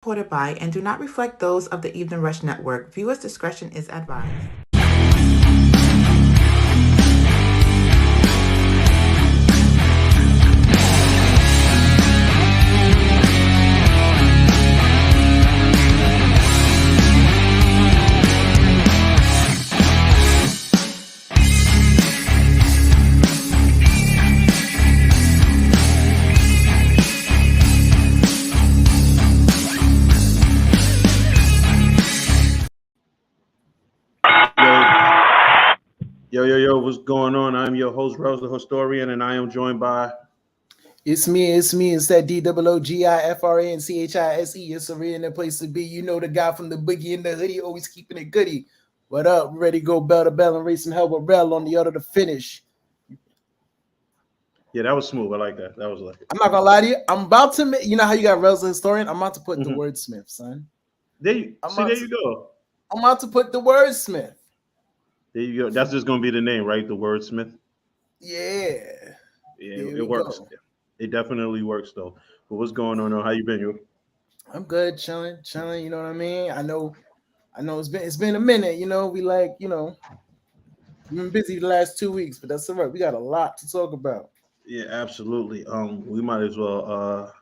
Reported by and do not reflect those of the Evening Rush Network. Viewers' discretion is advised. Yo, what's going on? I'm your host, Rose, the historian, and I am joined by. It's me. It's that DOOGIFRANCHISE. It's a real place to be. You know the guy from the boogie in the hoodie, always keeping it goody. What up? Ready to go bell to bell and race some hell with Rel on the other to finish. Yeah, that was smooth. I like that. That was like it. I'm not gonna lie to you. I'm about to you know how you got Rel's the historian? I'm about to put the wordsmith, son. There you go. I'm about to put the wordsmith. There you go. That's just gonna be the name, right? The wordsmith. Yeah. It works. Go. It definitely works though. But what's going on? How you been, you? I'm good, chilling. You know what I mean? I know it's been a minute. You know, we've been busy the last 2 weeks, but that's all right. We got a lot to talk about. Yeah, absolutely. We might as well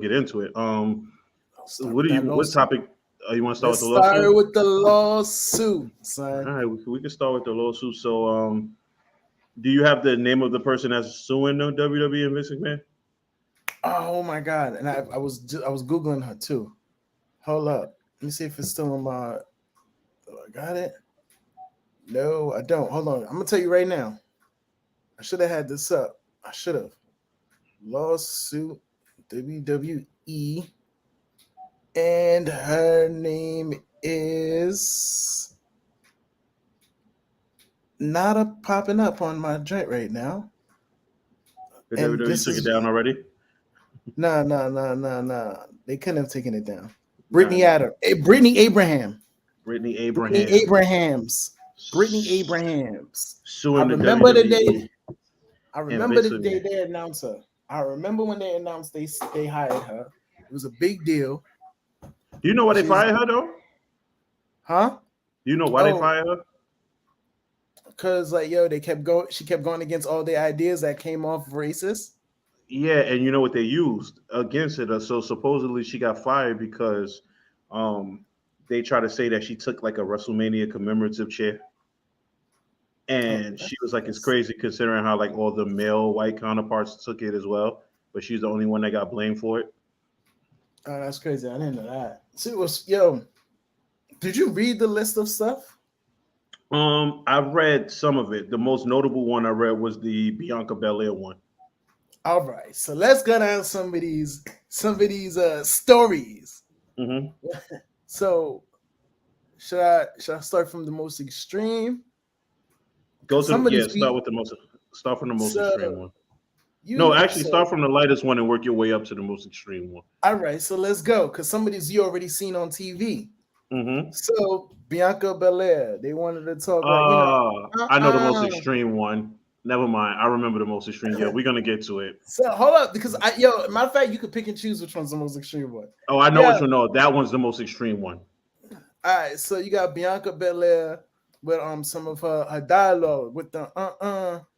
get into it. What topic you want to start with the lawsuit? Start with the lawsuit, son. All right, we can start with the lawsuit. So do you have the name of the person that's suing the WWE and Vince McMahon? Oh my god! And I was googling her too. Hold up, let me see if it's still on my. Oh, I got it. No, I don't. Hold on, I'm gonna tell you right now. I should have had this up. I should have. Lawsuit WWE, and her name is not popping up on my joint right now. The WWE took it down already? No. They couldn't have taken it down. Brittany Abrahams. Brittany Abrahams. Suing I remember the day. I remember the day they announced her. I remember when they announced they hired her. It was a big deal. Do you know why they fired her though? Huh? Do you know why they fired her? Because she kept going against all the ideas that came off racist. Yeah, and you know what they used against it. So supposedly she got fired because they try to say that she took like a WrestleMania commemorative chair. And she was like, it's crazy considering how like all the male white counterparts took it as well, but she's the only one that got blamed for it. Oh, that's crazy. I didn't know that. So did you read the list of stuff? I read some of it. The most notable one I read was the Bianca Belair one. All right, so let's go down some of these stories. Mm-hmm. So should I start from the most extreme? Start from the most extreme one. Start from the lightest one and work your way up to the most extreme one. All right, so let's go because some of these you already seen on TV. Mm-hmm. So Bianca Belair, they wanted to talk I know the most extreme one. Never mind. I remember the most extreme. Yeah, we're gonna get to it. So hold up, because matter of fact, you could pick and choose which one's the most extreme one. Oh, I know which one. No, that one's the most extreme one. All right, so you got Bianca Belair with some of her dialogue with the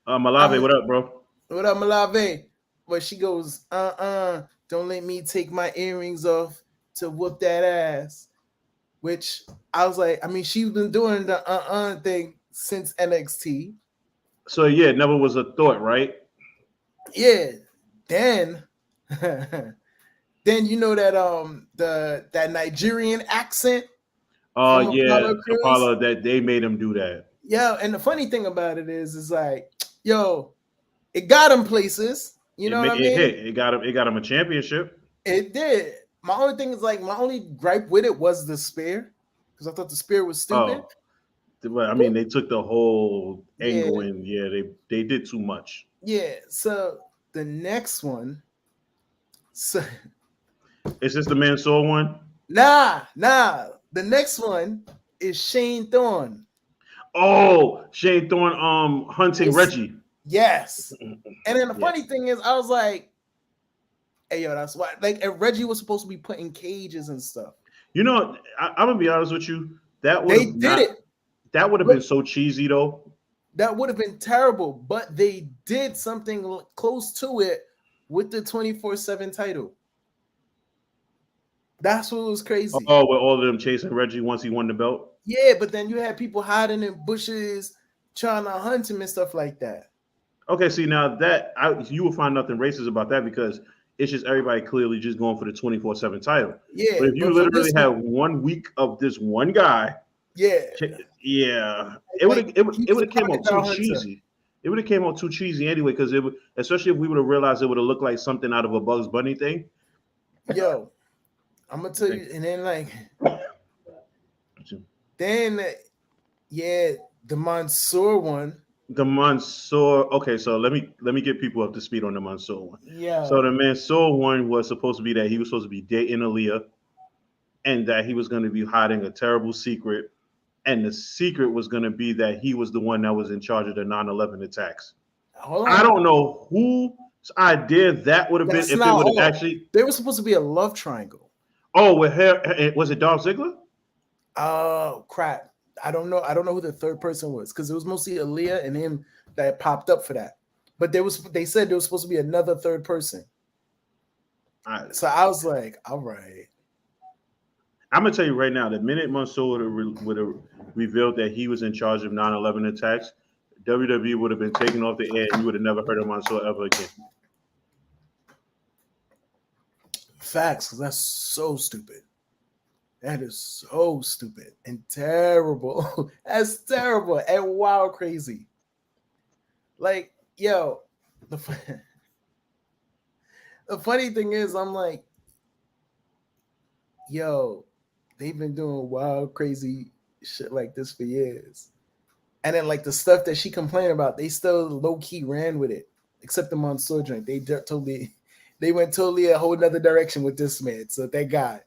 Malave, what up, bro? What up, Malave? Where she goes, don't let me take my earrings off to whoop that ass. Which I was like, I mean, she's been doing the thing since NXT. So yeah, it never was a thought, right? Yeah. Then you know that that Nigerian accent. Oh yeah, Apollo, that they made him do that. Yeah, and the funny thing about it is like, it got him places. You know what I mean? It got him a championship. It did. My only thing is like my only gripe with it was the spear, because I thought the spear was stupid. Oh. But I mean, they took the whole angle and they did too much. Yeah. So the next one. So is this the Mansoor one? Nah. The next one is Shane Thorne. Oh, Shane Thorne hunting Reggie. Yes. And then the funny thing is, I was like, Hey, yo, that's why. Like, and Reggie was supposed to be put in cages and stuff. You know, I'm gonna be honest with you. That would They have did it. That would have been so cheesy though. That would have been terrible, but they did something close to it with the 24/7 title. That's what was crazy. Oh, with all of them chasing Reggie once he won the belt. Yeah, but then you had people hiding in bushes trying to hunt him and stuff like that. Okay, see now you will find nothing racist about that because it's just everybody clearly just going for the 24/7 title. Yeah, But if you literally have 1 week of this one guy, yeah, it would have came out too cheesy. It would have came out too cheesy anyway because it would, especially if we would have realized it would have looked like something out of a Bugs Bunny thing. Yo, I'm gonna tell you, and then the Mansoor one. The Mansoor. Okay, so let me get people up to speed on the Mansoor one. Yeah. So the Mansoor one was supposed to be that he was supposed to be dating Aaliyah, and that he was going to be hiding a terrible secret, and the secret was going to be that he was the one that was in charge of the 9/11 attacks. I don't know whose idea that would have been if they would have actually. They were supposed to be a love triangle. Oh, with her, was it Dolph Ziggler? Oh crap! I don't know who the third person was because it was mostly Aaliyah and him that popped up for that. But they said there was supposed to be another third person. So I was like, all right. I'm gonna tell you right now, the minute Mansoor would have revealed that he was in charge of 9/11 attacks, WWE would have been taken off the air and you would have never heard of Mansoor ever again. Facts, because that's so stupid. That is so stupid and terrible. That's terrible and wild crazy. Like, yo, the funny thing is, I'm like, yo, they've been doing wild, crazy shit like this for years. And then, like, the stuff that she complained about, they still low-key ran with it. Except the Mansoor joint. They went totally a whole nother direction with this man. So thank God.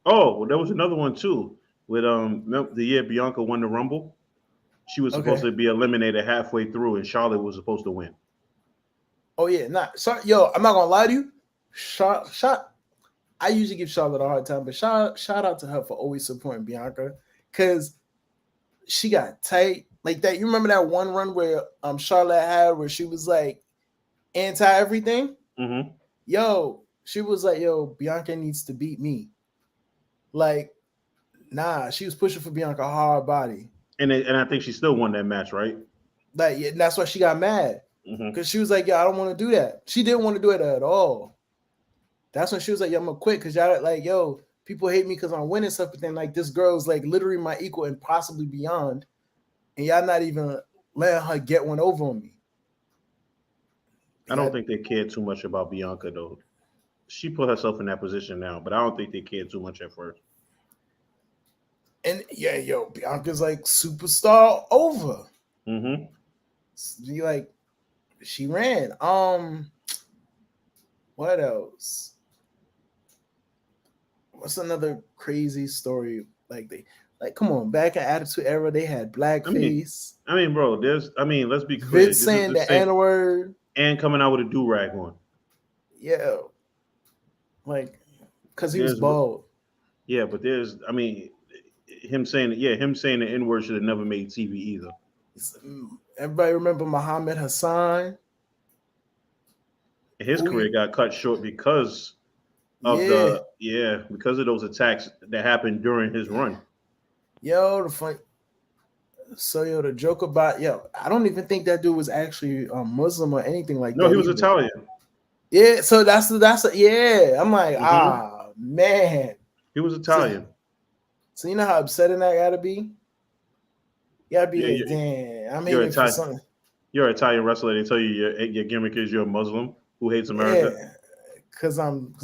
Oh, well, there was another one too. With the year Bianca won the Rumble, she was supposed to be eliminated halfway through, and Charlotte was supposed to win. Oh yeah, yo, I'm not gonna lie to you. I usually give Charlotte a hard time, but shout out to her for always supporting Bianca because she got tight like that. You remember that one run where Charlotte had where she was like anti everything? Mm-hmm. Yo, she was like, yo, Bianca needs to beat me. Like, nah, she was pushing for Bianca hard body. And I think she still won that match, right? Like, yeah, that's why she got mad. Because she was like, yeah, I don't want to do that. She didn't want to do it at all. That's when she was like, yo, I'm going to quit because y'all like, yo, people hate me because I'm winning stuff. But then, like, this girl's like literally my equal and possibly beyond. And y'all not even letting her get one over on me. I don't think they cared too much about Bianca, though. She put herself in that position now, but I don't think they cared too much at first. And yeah, yo, Bianca's like superstar over. Mm-hmm. Like, she ran. What else? What's another crazy story? Come on, back in Attitude Era, they had blackface. I mean, bro, let's be clear. Vince saying the N-word. And coming out with a do-rag on. Yeah. Like, because he was bald. Yeah, but him saying the N-word should have never made TV either. Everybody remember Muhammad Hassan? His career got cut short because of because of those attacks that happened during his run. Yo, the joke about I don't even think that dude was actually Muslim or anything like that. No, he was Italian. Yeah, so that's I'm like, man. He was Italian. So you know how upsetting that gotta be? You gotta be damn. I'm here for something. You're an Italian wrestler. They tell you your gimmick is you're a Muslim who hates America. Yeah, because I'm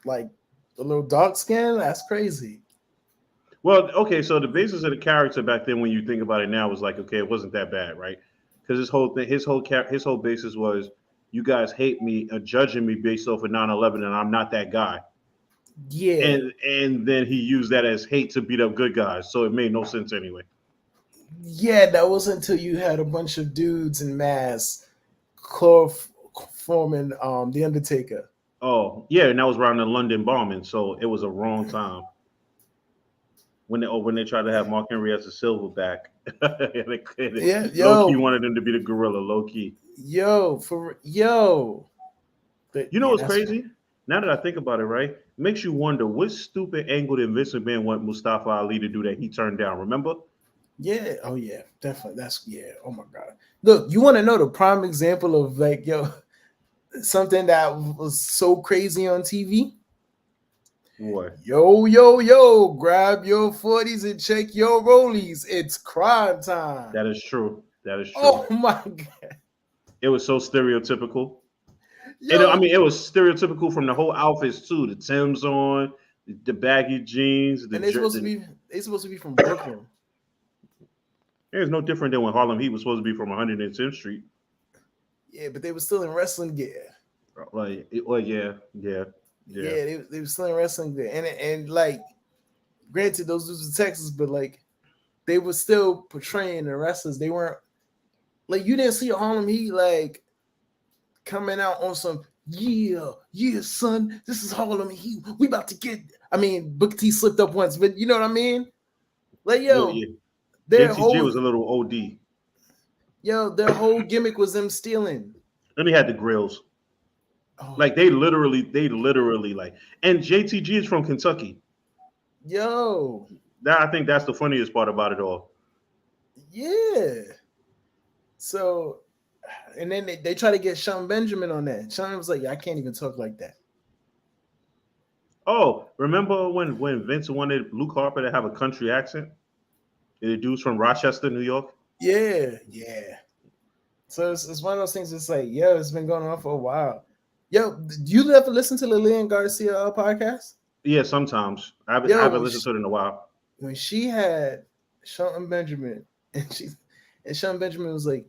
like a little dark skin. That's crazy. Well, okay, so the basis of the character back then, when you think about it now, was like, okay, it wasn't that bad, right? Because his whole basis was, you guys hate me, judging me based off of 9/11, and I'm not that guy. Yeah, and then he used that as hate to beat up good guys, so it made no sense anyway. Yeah, that was until you had a bunch of dudes in masks chloroforming the Undertaker. Oh, yeah, and that was around the London bombing, so it was a wrong time when they tried to have Mark Henry as a silverback. Yeah, Low key yo, wanted him to be the gorilla. Low key. yo. But You know yeah, what's that's crazy? Now that I think about it, right, it makes you wonder what stupid angle did Vince McMahon want Mustafa Ali to do that he turned down. Remember? yeah. Oh yeah, definitely. That's yeah. Oh my god. Look, you want to know the prime example of like yo something that was so crazy on TV? What? Yo, grab your 40s and check your rollies. It's crime time. That is true. That is true. Oh my god. It was so stereotypical. And I Yo, mean, it was stereotypical from the whole outfits too. The Timbs on, the baggy jeans, and they supposed to be from Brooklyn. It's no different than when Harlem Heat was supposed to be from 110th Street. Yeah, but they were still in wrestling gear. Well, yeah, yeah, yeah. Yeah, they were still in wrestling gear. And like granted, those dudes were Texas, but like they were still portraying the wrestlers. They weren't like you didn't see Harlem Heat like coming out on some yeah, son. This is Harlem Heat. We about to get. I mean, Booker T slipped up once, but you know what I mean. Like Well, yo, yeah. their JTG whole was a little OD. their whole gimmick was them stealing. And he had the grills. Oh, Like they literally like. And JTG is from Kentucky. yo, That I think that's the funniest part about it all. yeah. So, and then they try to get Sean Benjamin on that. Sean was like, I can't even talk like that. Oh, remember when Vince wanted Luke Harper to have a country accent? The dude's from Rochester, New York. Yeah. So it's one of those things. It's like, yo, it's been going on for a while. Yo, do you ever listen to the Lillian Garcia podcast? Yeah, sometimes I Yo, haven't listened to it in a while. when she had Sean Benjamin, and Sean Benjamin was like,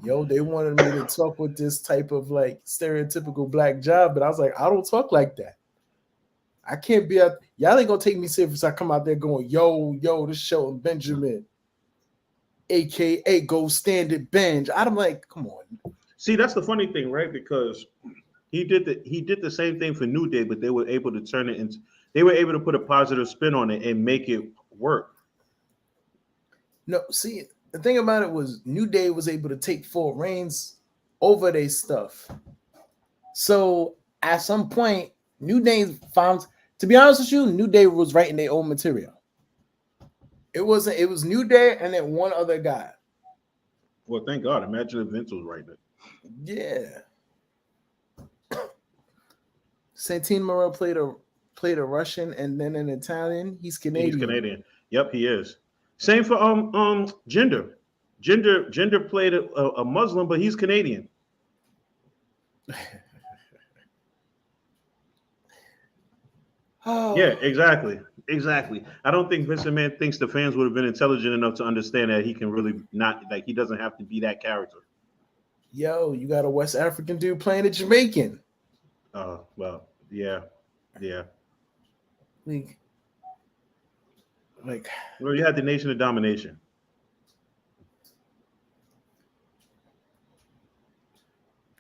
yo, they wanted me to talk with this type of like stereotypical black job, but I was like, I don't talk like that. I can't be out. Y'all ain't gonna take me serious. I come out there going, yo, this Shelton Benjamin, aka Go Standard Bench. I'm like, come on. See, that's the funny thing, right? Because he did the same thing for New Day, but they were able to turn it into they were able to put a positive spin on it and make it work. No, see, the thing about it was New Day was able to take full reins over their stuff. So at some point, New Day found, to be honest with you, New Day was writing their own material. It was New Day and then one other guy. Well, thank God. Imagine if Vince was writing it. Yeah. Santino Morel played a Russian and then an Italian. He's Canadian. He's Canadian. Yep, he is. Same for Gender. Gender played a Muslim, but he's Canadian. Oh. Yeah, exactly. I don't think Vince McMahon thinks the fans would have been intelligent enough to understand that he can really not like he doesn't have to be that character. Yo, you got a West African dude playing a Jamaican. Well, yeah. Like, well, you had the Nation of Domination.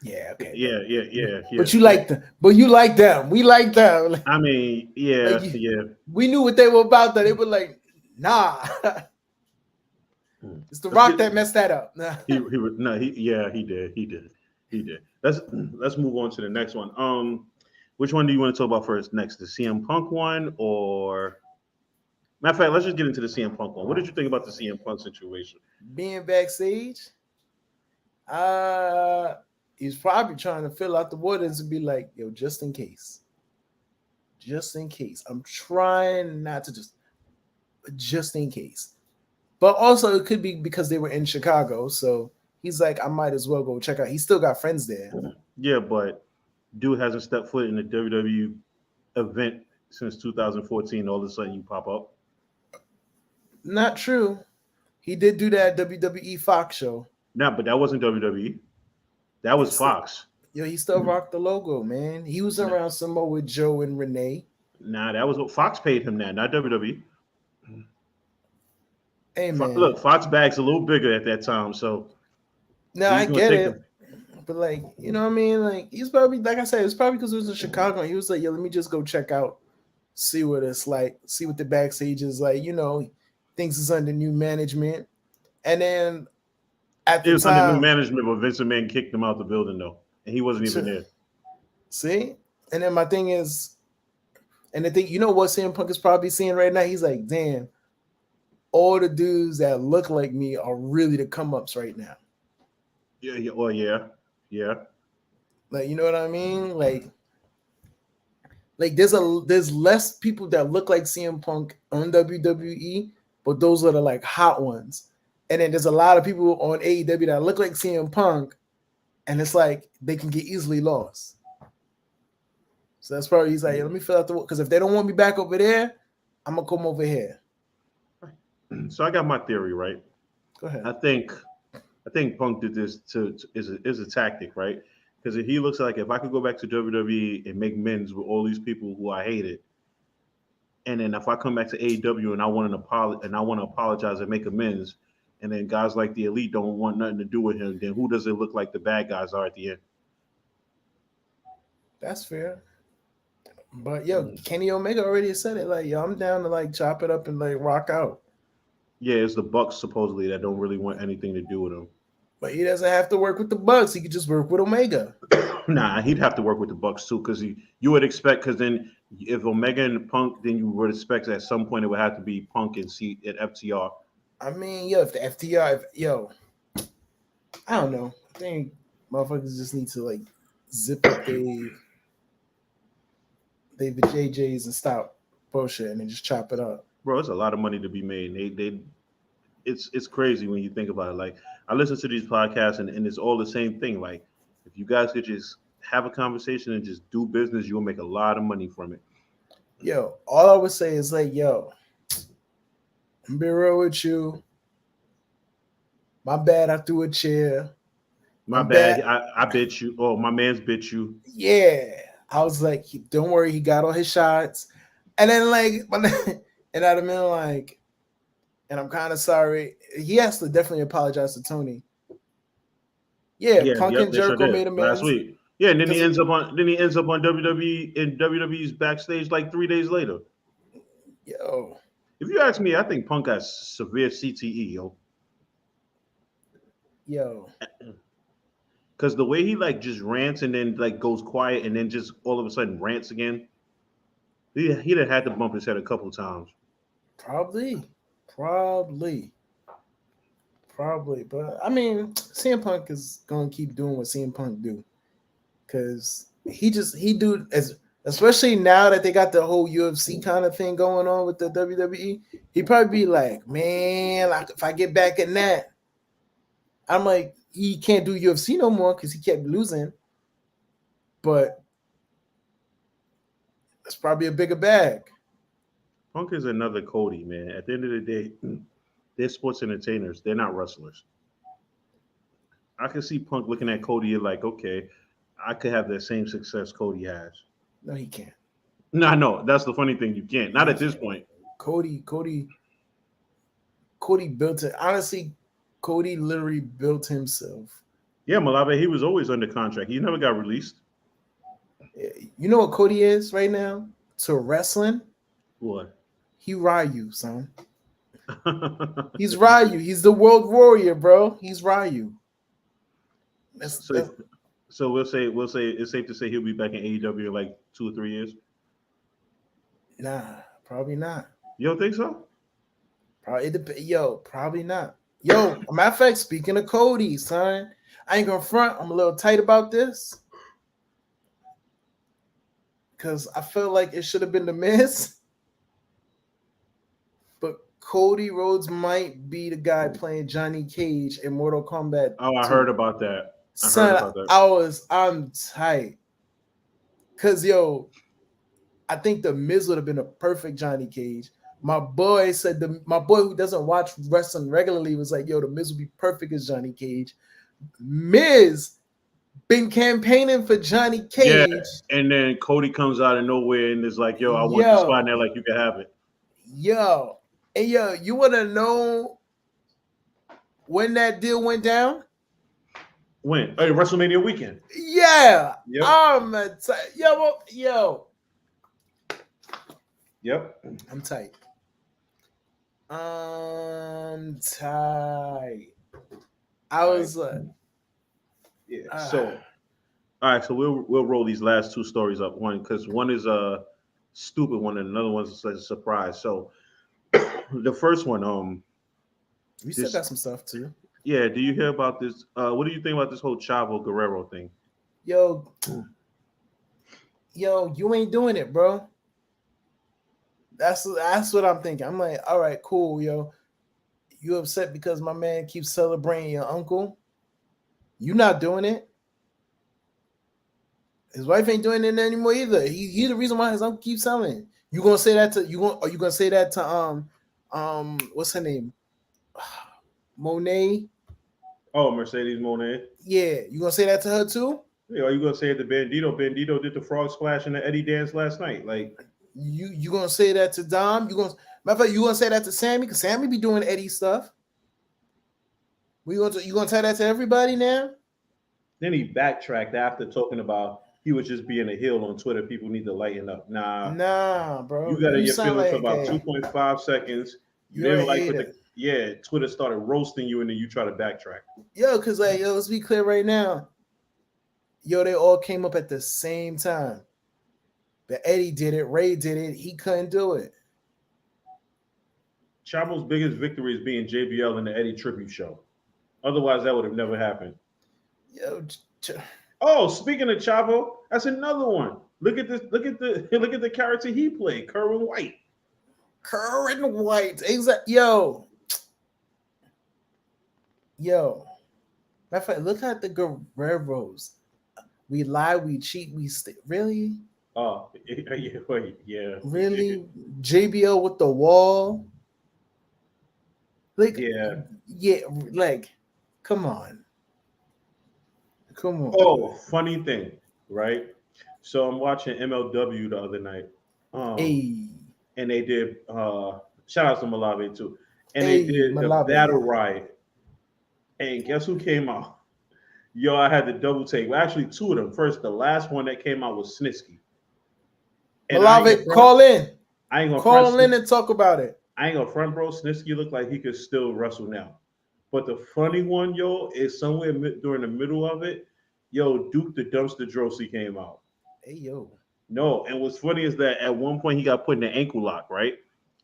yeah, okay. Yeah. But you like them. But you like them. We like them. Like, I mean, yeah. We knew what they were about. That they were like, nah. It's the Rock that messed that up. he did. Let's move on to the next one. Which one do you want to talk about first? Next, the CM Punk one, or matter of fact, let's just get into the CM Punk one. What did you think about the CM Punk situation? Being backstage, he's probably trying to fill out the waters and be like, yo, just in case. I'm trying not to just in case. But also it could be because they were in Chicago. So he's like, I might as well go check out. He still got friends there. Yeah, but dude hasn't stepped foot in a WWE event since 2014. All of a sudden you pop up. Not true. He did do that WWE Fox show. No, but that wasn't WWE. That was Fox. Yo, he still rocked the logo, man. He was around Samoa Joe and Renee. Nah, that was what Fox paid him that, not WWE. Hey, man. Look, Fox bag's a little bigger at that time, so. No, I get it. But like, you know what I mean? Like, he's probably, like I said, it's probably because it was in Chicago. And he was like, "Yo, let me just go check out, see what it's like, see what the backstage is like." You know, things is under new management. And then at It the was under new time, management, but Vince McMahon kicked him out the building though, and he wasn't even there. see. And then my thing is, and the thing, you know what CM Punk is probably seeing right now? He's like, "Damn, all the dudes that look like me are really the come ups right now." Yeah, yeah, well, yeah, yeah. Like, you know what I mean? Like there's less people that look like CM Punk on WWE, but those are the like hot ones. And then there's a lot of people on AEW that look like CM Punk, and it's like they can get easily lost. So that's probably he's like, let me fill out the because if they don't want me back over there, I'm gonna come over here. So I got my theory, right? Go ahead. I think Punk did this is a tactic, right? Because he looks like if I could go back to WWE and make amends with all these people who I hated, and then if I come back to AEW and I want to apologize and make amends, and then guys like the Elite don't want nothing to do with him, then who does it look like the bad guys are at the end? That's fair. But yo, Kenny Omega already said it. Like, yo, I'm down to like chop it up and like rock out. Yeah, it's the Bucks supposedly that don't really want anything to do with him. But he doesn't have to work with the Bucks. He could just work with Omega. Nah, he'd have to work with the Bucks too, because you would expect because then if Omega and Punk, then you would expect at some point it would have to be Punk and C at FTR. I mean, yo, if the FTR, I don't know. I think motherfuckers just need to like zip up the JJs and stop bullshit and then just chop it up. Bro, it's a lot of money to be made. It's crazy when you think about it. Like I listen to these podcasts and it's all the same thing. Like if you guys could just have a conversation and just do business, you'll make a lot of money from it. Yo, all I would say is like, yo, I'm be real with you. My bad, I threw a chair. My bad. I bit you. Oh, my man's bit you. Yeah. I was like, don't worry, he got all his shots. And then like and I'd have been like, and I'm kind of sorry. He has to definitely apologize to Tony. Yeah, Punk and Jericho made amends last week. Yeah, and then he ends up on WWE in WWE's backstage like 3 days later. Yo. If you ask me, I think Punk has severe CTE, Yo. Because the way he like just rants and then like goes quiet and then just all of a sudden rants again, he'd have had to bump his head a couple times. Probably. But I mean, CM Punk is gonna keep doing what CM Punk do. Cause especially now that they got the whole UFC kind of thing going on with the WWE, he'd probably be like, man, like if I get back in that, I'm like, he can't do UFC no more because he kept losing. But it's probably a bigger bag. Punk is another Cody, man. At the end of the day, they're sports entertainers. They're not wrestlers. I can see Punk looking at Cody like, okay, I could have the same success Cody has. No, he can't. No, that's the funny thing. You can't. Not at this point. Cody built it. Honestly, Cody literally built himself. Yeah, Malave, he was always under contract. He never got released. You know what Cody is right now? To wrestling? What? He Ryu, son. He's Ryu. He's the world warrior, bro. He's Ryu. So we'll say it's safe to say he'll be back in AEW in like 2 or 3 years. Nah, probably not. You don't think so? Probably not. Yo, matter of fact, speaking of Cody, son, I ain't gonna front. I'm a little tight about this because I feel like it should have been the Miz, but Cody Rhodes might be the guy playing Johnny Cage in Mortal Kombat. Oh, I heard about that. I'm tight. Cause I think the Miz would have been a perfect Johnny Cage. My boy said my boy who doesn't watch wrestling regularly was like, yo, the Miz would be perfect as Johnny Cage. Miz been campaigning for Johnny Cage. Yeah, and then Cody comes out of nowhere and is like, yo, I want this spot in there, like you can have it. You want to know when that deal went down? When? Oh, WrestleMania weekend. Yeah. Yep. Yo. Yep. I'm tight. I was Yeah. So, all right. So we'll roll these last two stories up. One because one is a stupid one, and another one's a surprise. So, the first one, we still this, got some stuff too. yeah. Do you hear about this? What do you think about this whole Chavo Guerrero thing? Yo, you ain't doing it, bro. That's what I'm thinking. I'm like, all right, cool, yo. You upset because my man keeps celebrating your uncle? You not doing it. His wife ain't doing it anymore either. He the reason why his uncle keeps selling. You gonna say that to you? Are you gonna say that to what's her name? Monet. Oh, Mercedes Monet. Yeah, you gonna say that to her too? Yeah, are you gonna say it to Bandito? Bandito did the frog splash and the Eddie dance last night. Like You gonna say that to Dom? Matter of fact, you gonna say that to Sammy? Because Sammy be doing Eddie stuff. You gonna tell that to everybody now? then he backtracked after talking about he was just being a heel on Twitter. People need to lighten up. Nah, bro. You got in You your sound feelings for like about 2.5 seconds. You you're a didn't like what hater. Twitter started roasting you, and then you try to backtrack. Yo, because let's be clear right now. Yo, they all came up at the same time. But Eddie did it. Ray did it. He couldn't do it. Chavo's biggest victory is being JBL in the Eddie tribute show. Otherwise, that would have never happened. Yo, Oh, speaking of Chavo, that's another one. Look at this. Look at the character he played, Kerwin White. Curran White. Exactly. Yo. Matter of fact, look at the Guerreros. We lie, we cheat, we stay. Really? Oh, yeah, wait, yeah. Really? JBL with the wall? Like, Yeah. like, come on. Come on. Oh, funny thing, right? So I'm watching MLW the other night. Hey. And they did shout out to Malave too. And Hey, they did the Malave. battle riot. And guess who came out? Yo, I had the double take. Well, actually, two of them. First, the last one that came out was Snitsky. Malave, call in. I ain't gonna call in and talk about it. I ain't gonna front, bro. Snitsky looked like he could still wrestle now. But the funny one, yo, is somewhere during the middle of it, yo, Duke the Dumpster Drosy came out. Hey, yo. No, and what's funny is that at one point he got put in an ankle lock, right?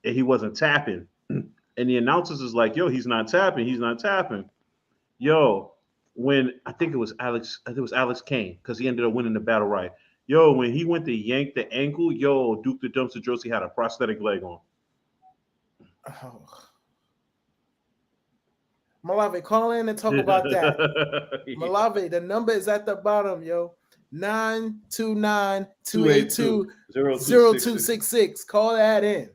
And he wasn't tapping. And the announcers is like, yo, he's not tapping. He's not tapping. Yo, when I think it was Alex Kane, because he ended up winning the battle right. Yo, when he went to yank the ankle, yo, Duke the Dumpster Drosy had a prosthetic leg on. Oh. Malave, call in and talk about that. Yeah. Malave, the number is at the bottom, yo. 929-282-0266. Call that in.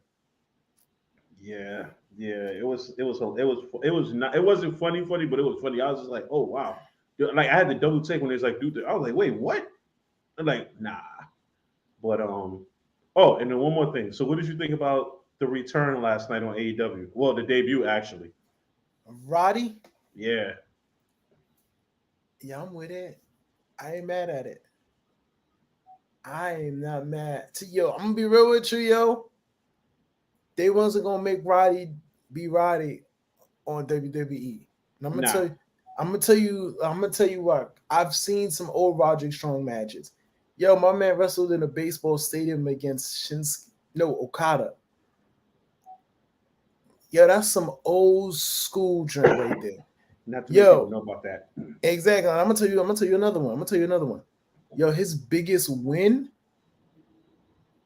Yeah, it wasn't funny, but it was funny. I was just like, oh wow. Like I had to double take when it was like, dude, I was like, wait, what? I'm like, nah. But oh, and then one more thing. So what did you think about the return last night on AEW? Well, the debut actually. Roddy? Yeah. Yeah, I'm with it. I ain't mad at it. I am not mad. Yo, I'm gonna be real with you, yo. They wasn't gonna make Roddy be Roddy on WWE. And I'm gonna tell you what. I've seen some old Roderick Strong matches. Yo, my man wrestled in a baseball stadium against Okada. Yo, that's some old school joint right there. Not to make people know about that. Exactly. I'm gonna tell you another one. Yo, his biggest win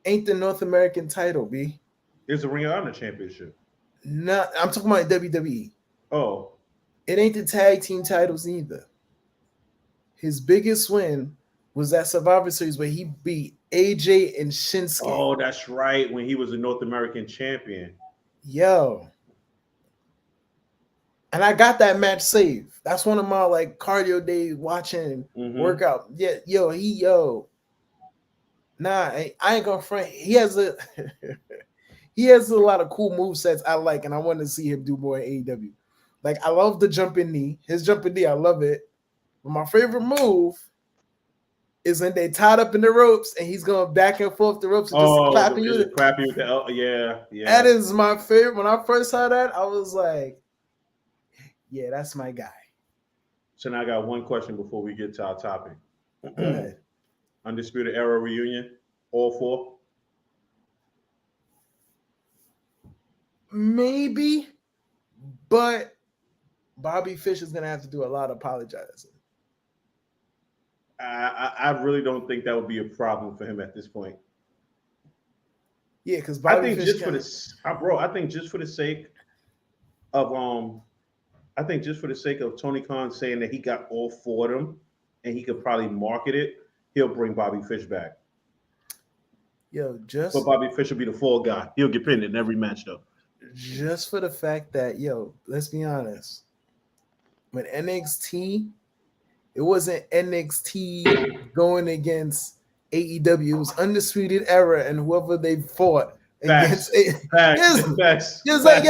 ain't the North American title, B. It's a Ring of Honor championship. Not, I'm talking about WWE. Oh. It ain't the tag team titles either. His biggest win was that Survivor Series where he beat AJ and Shinsuke. Oh, that's right. When he was a North American champion. Yo. And I got that match saved. That's one of my like cardio days watching workout. Yeah, Nah, I ain't gonna front. He has a lot of cool movesets I like, and I want to see him do more in AEW. Like I love the jumping knee. His jumping knee, I love it. But my favorite move is when they tied up in the ropes and he's going back and forth the ropes and just clapping you. Clapping with the yeah. That is my favorite. When I first saw that, I was like, yeah, that's my guy. So now I got one question before we get to our topic. Go ahead. Undisputed Era reunion, all 4? Maybe, but Bobby Fish is going to have to do a lot of apologizing. I really don't think that would be a problem for him at this point. Yeah, because Bobby I think Fish just for the sake of Tony Khan saying that he got all 4 of them and he could probably market it, he'll bring Bobby Fish back. But Bobby Fish will be the fall guy. He'll get pinned in every match though. Just for the fact that, let's be honest. When NXT, it wasn't NXT going against AEW. It was Undisputed Era and whoever they fought against. Facts. Like,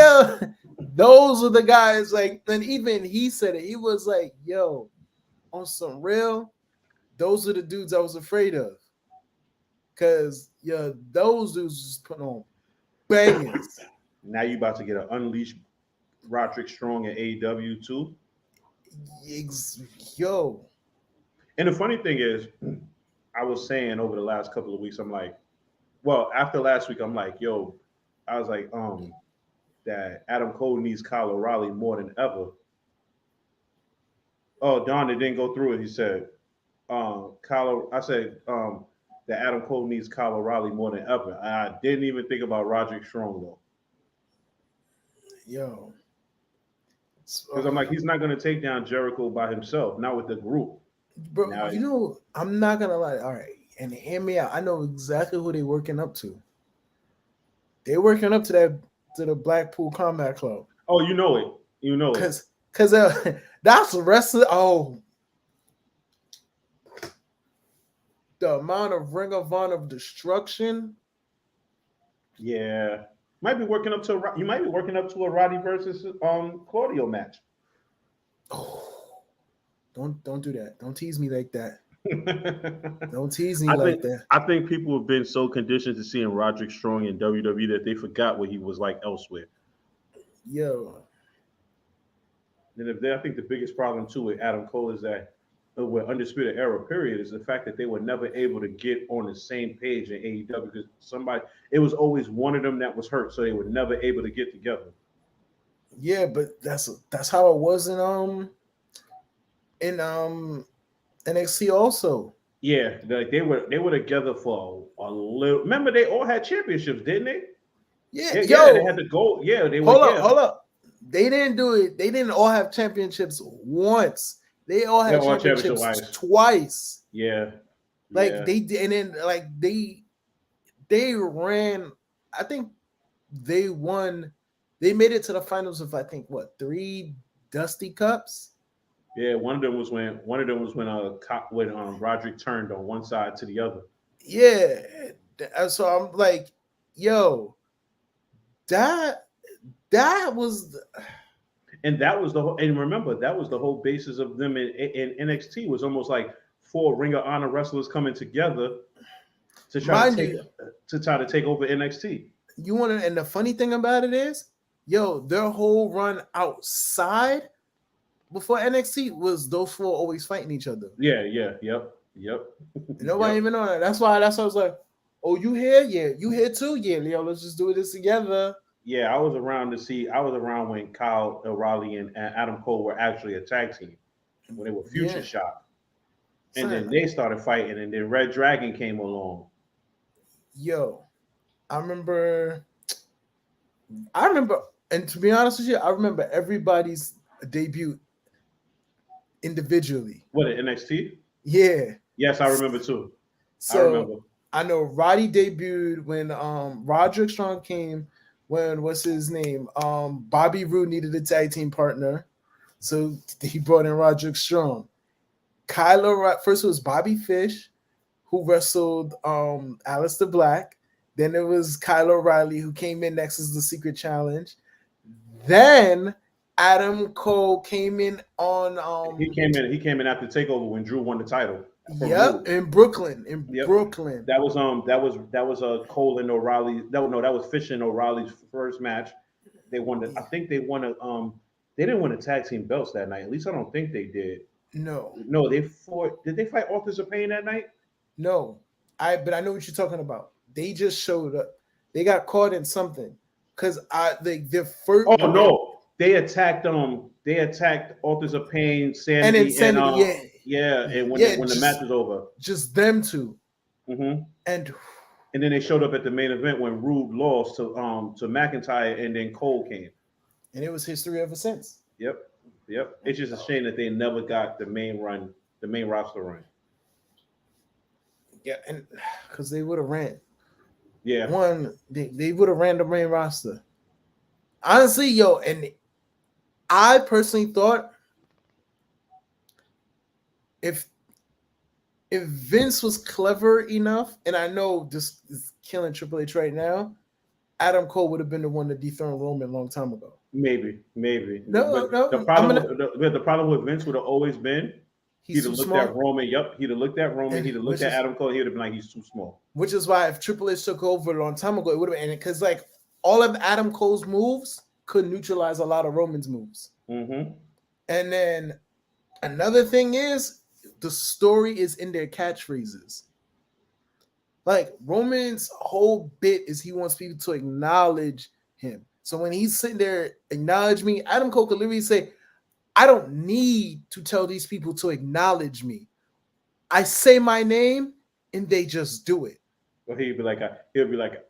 those were the guys. Like, and even he said it. He was like, on some real, those are the dudes I was afraid of. Because, those dudes just putting on bangers. Now you about to get an unleashed Roderick Strong at AEW too. And the funny thing is, I was saying over the last couple of weeks, I'm like, after last week, I'm like, I was like, that Adam Cole needs Kyle O'Reilly more than ever. Oh, Don, it didn't go through it. He said, I said that Adam Cole needs Kyle O'Reilly more than ever. I didn't even think about Roderick Strong though. Because I'm like, he's not going to take down Jericho by himself, not with the group. Bro, I'm not going to lie. All right, and hear me out. I know exactly who they're working up to. They're working up to the Blackpool Combat Club. Oh, you know it. Because that's wrestling. Oh, the amount of Ring of Honor of destruction. Yeah. You might be working up to a Roddy versus Claudio match. Oh, don't do that. Don't tease me like that. Don't tease me like that. I think people have been so conditioned to seeing Roderick Strong in WWE that they forgot what he was like elsewhere. And I think the biggest problem too with Adam Cole is that with Undisputed Era period is the fact that they were never able to get on the same page in AEW because it was always one of them that was hurt, so they were never able to get together. Yeah, but that's how it was in NXT also. Yeah, they were together for a little. Remember, they all had championships, didn't they? Yeah, they had the gold. Yeah, they were. Hold up. They didn't do it. They didn't all have championships once. They all had championships twice. Yeah. They did, and then they ran. I think they won. They made it to the finals of 3 Dusty Cups. Yeah, one of them was when Roderick turned on one side to the other. Yeah, so I'm like, that was. And that was the whole. And remember, that was the whole basis of them in NXT. Was almost like 4 Ring of Honor wrestlers coming together to try to take over NXT. And the funny thing about it is, their whole run outside before NXT was those 4 always fighting each other. Yeah, yep. Nobody even know that. That's why I was like, oh, you here? Yeah, you here too? Yeah, Leo, let's just do this together. Yeah, I was around when Kyle O'Reilly and Adam Cole were actually a tag team when they were Future Shock. And then they started fighting, and then Red Dragon came along. I remember, and to be honest with you, I remember everybody's debut individually. What, at NXT? Yeah. Yes, I remember too. So, I remember. I know Roddy debuted when Roderick Strong came. When what's his name? Bobby Roode needed a tag team partner, so he brought in Roderick Strong. First it was Bobby Fish, who wrestled Aleister Black. Then it was Kyle O'Reilly, who came in next as the Secret Challenge. Then Adam Cole came in on He came in after Takeover when Drew won the title. Yep, in Brooklyn. Yep. Brooklyn. That was a Cole and O'Reilly. That was Fish and O'Reilly's first match. They won I think they won they didn't win the tag team belts that night. At least I don't think they did. No, they fought. Did they fight Authors of Pain that night? No, but I know what you're talking about. They just showed up. They got caught in something because their first. Oh no, they attacked Authors of Pain, Sanity, and Insanity. And when the match was over, just them two. Mm-hmm. And then they showed up at the main event when Rude lost to McIntyre, and then Cole came. And it was history ever since. Yep. It's just a shame that they never got the main roster run. Yeah, and because they would have ran. Yeah. They would have ran the main roster. Honestly, and I personally thought if Vince was clever enough, and I know this is killing Triple H right now, Adam Cole would have been the one to dethrone Roman a long time ago. Maybe. No. The problem with Vince would have always been he'd have looked at Roman. Yep, he'd have looked at Roman. He'd have looked at Adam Cole. He'd have been like, he's too small. Which is why if Triple H took over a long time ago, it would have been because like all of Adam Cole's moves could neutralize a lot of Roman's moves. Mm-hmm. And then another thing is the story is in their catchphrases. Like Roman's whole bit is he wants people to acknowledge him. So when he's sitting there, acknowledge me, Adam Cole could literally say, I don't need to tell these people to acknowledge me. I say my name and they just do it. Well, he'll be like,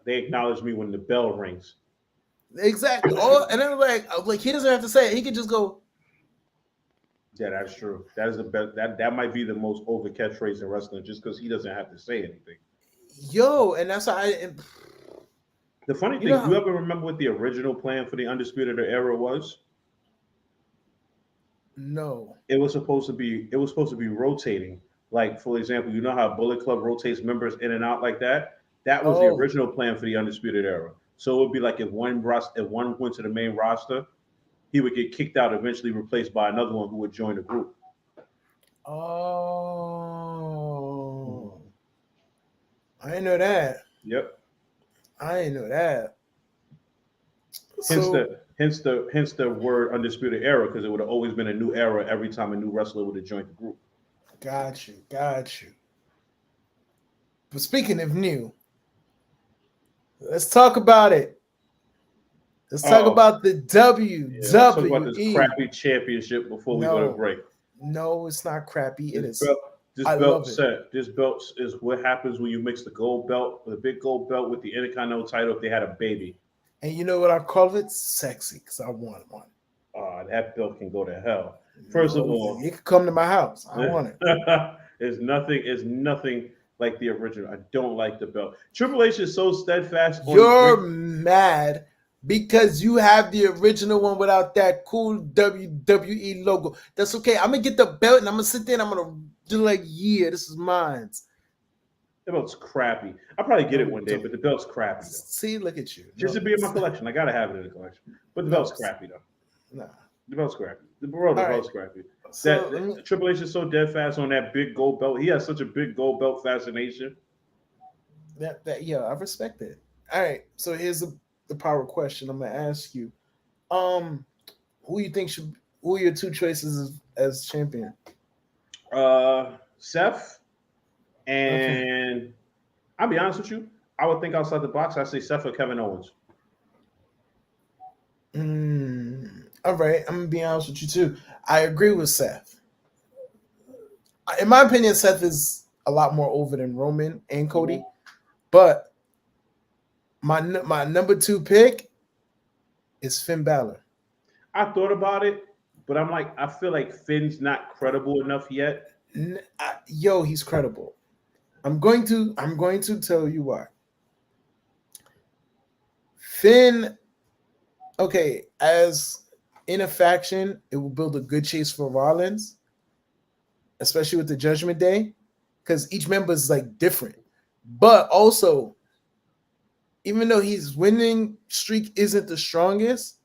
they acknowledge me when the bell rings. Exactly. And then like he doesn't have to say it. He could just go. Yeah, that's true. That is the best. That might be the most over catchphrase in wrestling, just because he doesn't have to say anything. And that's how the funny thing, you ever remember what the original plan for the Undisputed Era was? No. It was supposed to be rotating. Like, for example, you know how Bullet Club rotates members in and out like that? That was the original plan for the Undisputed Era. So it would be like if one went to the main roster, he would get kicked out, eventually replaced by another one who would join the group. Oh. I didn't know that. Yep. I didn't know that. Hence the word Undisputed Era, because it would have always been a new era every time a new wrestler would have joined the group. Got you. But speaking of new, let's talk about it. Let's talk about the WWE. Let's talk about this crappy championship before we go to break. No, it's not crappy. This belt is what happens when you mix the big gold belt with the Intercontinental title if they had a baby. And you know what I call it? Sexy, because I want one. That belt can go to hell. First of all, it can come to my house. I want it. It's nothing like the original. I don't like the belt. Triple H is so steadfast. You're mad because you have the original one without that cool WWE logo. That's okay. I'm gonna get the belt and I'm gonna sit there and I'm gonna do like, yeah, this is mine. The belt's crappy. I'll probably get it one day, but the belt's crappy. Though. See, look at you. Just to be in my collection. I gotta have it in the collection. But the belt's crappy though. Nah. The belt's crappy. The belt's crappy. Triple H is so dead fast on that big gold belt. He has such a big gold belt fascination. I respect it. All right. So here's the power question I'm gonna ask you. Who are your two choices as champion? Seth. And I'll be honest with you, I would think outside the box, I'd say Seth or Kevin Owens. All right, I'm gonna be honest with you too. I agree with Seth. In my opinion, Seth is a lot more over than Roman and Cody. But my number 2 pick is Finn Balor. I thought about it, but I'm like, I feel like Finn's not credible enough yet. He's credible. I'm going to tell you why. Finn, okay, as in a faction, it will build a good chase for Rollins, especially with the Judgment Day, because each member is like different. But also, even though his winning streak isn't the strongest,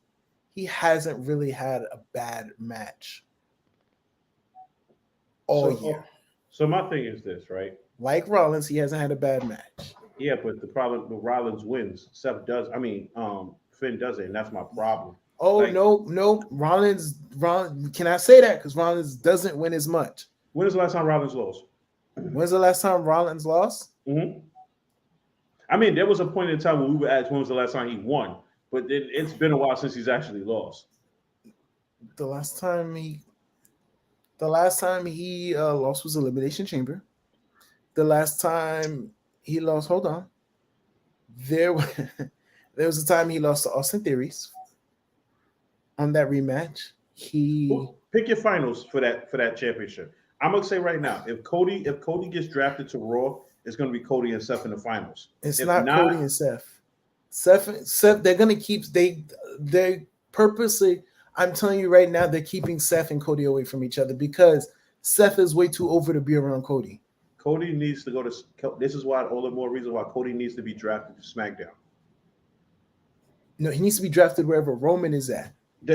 he hasn't really had a bad match all year. So my thing is this, right? Like Rollins, he hasn't had a bad match. Yeah, but the problem with Rollins wins. Seth does. I mean, Finn doesn't, and that's my problem. Oh Like, no, Rollins. Can I say that? Because Rollins doesn't win as much. when is the last time Rollins lost? When's the last time Rollins lost? Mm-hmm. I mean, there was a point in time when we were asked when was the last time he won, but it's been a while since he's actually lost. The last time he lost was Elimination Chamber. The last time he lost, hold on, there was a time he lost to Austin Theories on that rematch. Pick your finals for that championship. I'm gonna say right now, if Cody gets drafted to Raw, it's gonna be Cody and Seth in the finals. It's not Cody and Seth. Seth, they're gonna keep they purposely. I'm telling you right now, they're keeping Seth and Cody away from each other because Seth is way too over to be around Cody. Cody needs to go to. This is why all the more reason why Cody needs to be drafted to SmackDown. No, he needs to be drafted wherever Roman is at.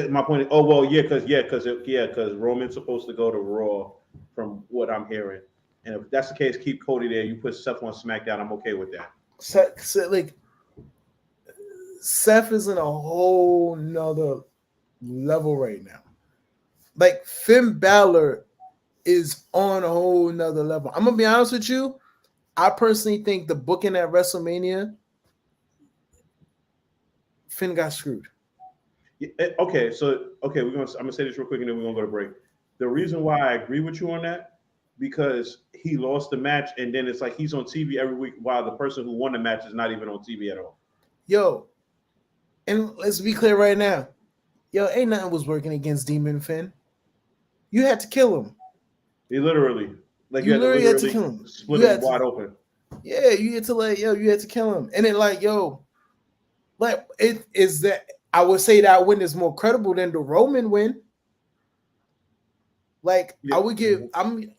My point is, oh well, because Roman's supposed to go to Raw, from what I'm hearing, and if that's the case, keep Cody there. You put Seth on SmackDown. I'm okay with that. Seth is in a whole nother level right now. Like Finn Balor is on a whole nother level. I'm gonna be honest with you. I personally think the booking at WrestleMania, Finn got screwed. Okay, I'm gonna say this real quick and then we're gonna go to break. The reason why I agree with you on that, because he lost the match and then it's like he's on TV every week while the person who won the match is not even on TV at all. Yo, and let's be clear right now. Yo, ain't nothing was working against Demon Finn. You had to kill him. He literally, you literally had to kill him. Split him wide open. Yeah, you had to kill him. And then it is that I would say that win is more credible than the Roman win. I would give I'm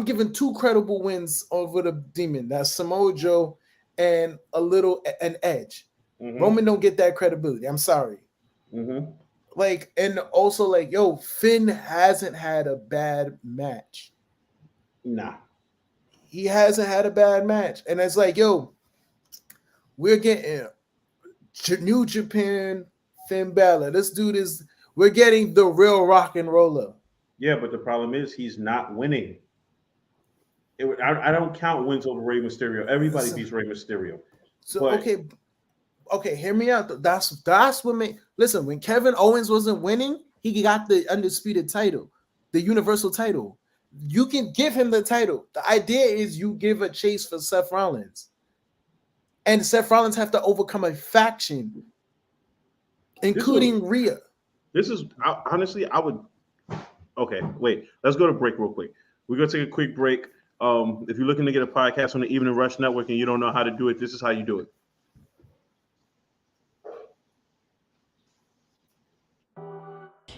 giving two credible wins over the Demon. That's Samoa Joe and an Edge. Mm-hmm. Roman don't get that credibility. I'm sorry. Mm-hmm. And also Finn hasn't had a bad match. Nah. He hasn't had a bad match. And it's we're getting New Japan Finn Balor. This dude we're getting the real rock and roller. Yeah, but the problem is he's not winning. I don't count wins over Rey Mysterio. Everybody beats Rey Mysterio. So okay, hear me out. That's what made. Listen, when Kevin Owens wasn't winning, he got the undisputed title, the Universal title. You can give him the title. The idea is you give a chase for Seth Rollins, and Seth Rollins have to overcome a faction, including Rhea. This is honestly, I would. Okay, wait. Let's go to break real quick. We're gonna take a quick break. If you're looking to get a podcast on the Evening Rush Network and you don't know how to do it, this is how you do it.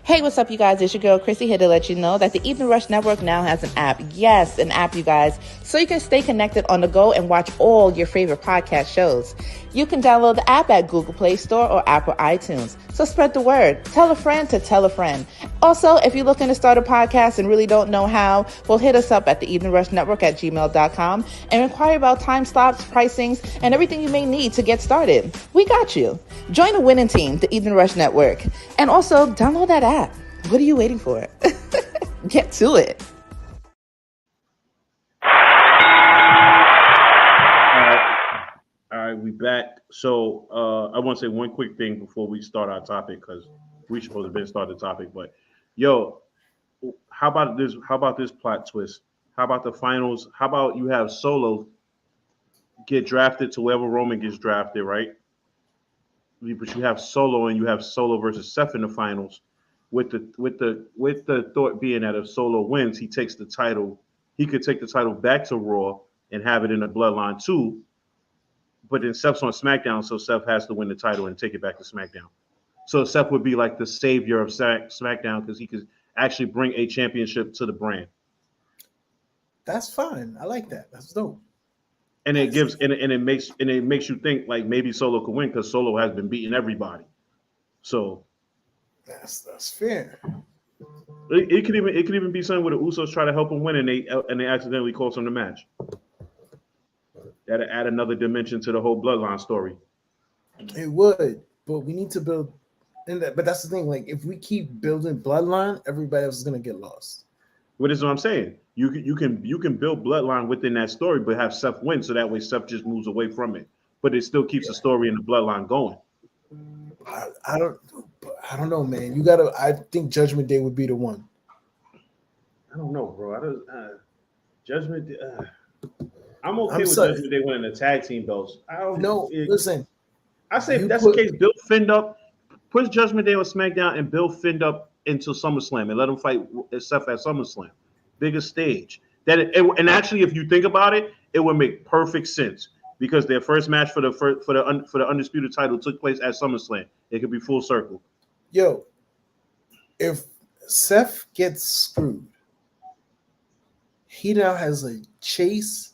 Hey, what's up, you guys? It's your girl, Chrissy, here to let you know that the Evening Rush Network now has an app. Yes, an app, you guys. So you can stay connected on the go and watch all your favorite podcast shows. You can download the app at Google Play Store or Apple iTunes. So spread the word. Tell a friend to tell a friend. Also, if you're looking to start a podcast and really don't know how, well, hit us up at the Evening Rush Network at gmail.com and inquire about time slots, pricings, and everything you may need to get started. We got you. Join the winning team, the Evening Rush Network. And also, download that app. What are you waiting for? Get to it. All right, we back. So I want to say one quick thing before we start our topic, because we supposed to start the topic. But how about this? How about this plot twist? How about the finals? How about you have Solo get drafted to wherever Roman gets drafted, right? But you have Solo, and you have Solo versus Seth in the finals. With the thought being that if Solo wins, he takes the title. He could take the title back to Raw and have it in the Bloodline too. But then Seth's on SmackDown, so Seth has to win the title and take it back to SmackDown. So Seth would be like the savior of SmackDown because he could actually bring a championship to the brand. That's fine. I like that. That's dope. And it makes you think like maybe Solo could win because Solo has been beating everybody. So That's fair. It could even be something where the Usos try to help him win and they accidentally cost him the match. That'd add another dimension to the whole bloodline story. It would, but we need to build. But that's the thing. Like, if we keep building bloodline, everybody else is gonna get lost. What is what I'm saying? You can build bloodline within that story, but have Seth win, so that way Seth just moves away from it. But it still keeps the story and the bloodline going. I don't know, man. You gotta. I think Judgment Day would be the one. I don't know, bro. I don't. Judgment Day. I'm okay with Judgment Day winning the tag team belts. I don't know. Listen. I say if that's the case, build Finn up, put Judgment Day on SmackDown, and build Finn up into SummerSlam, and let him fight Seth at SummerSlam, bigger stage. And actually, if you think about it, it would make perfect sense because their first match for the undisputed title took place at SummerSlam. It could be full circle. Yo, if Seth gets screwed, he now has a chase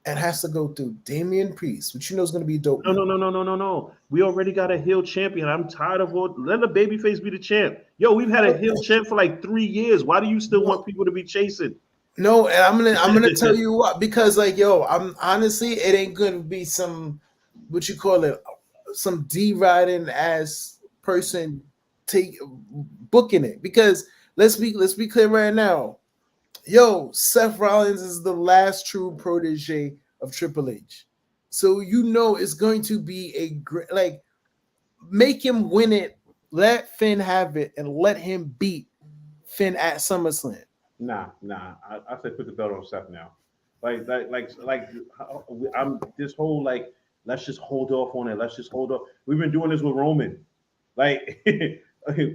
and has to go through Damian Priest, which you know is going to be dope. No. We already got a heel champion. I'm tired of let the babyface be the champ. Yo, we've had a heel champ for like 3 years. Why do you still want people to be chasing? No, and I'm gonna tell you what, because like, yo, I'm honestly, it ain't gonna be some what you call it, some D-riding ass person booking it. Because let's be clear right now. Yo, Seth Rollins is the last true protege of Triple H. So you know it's going to be a great, like, make him win it, let Finn have it, and let him beat Finn at SummerSlam. Nah. I say put the belt on Seth now. Like I'm this whole like let's just hold off on it. Let's just hold off. We've been doing this with Roman. Like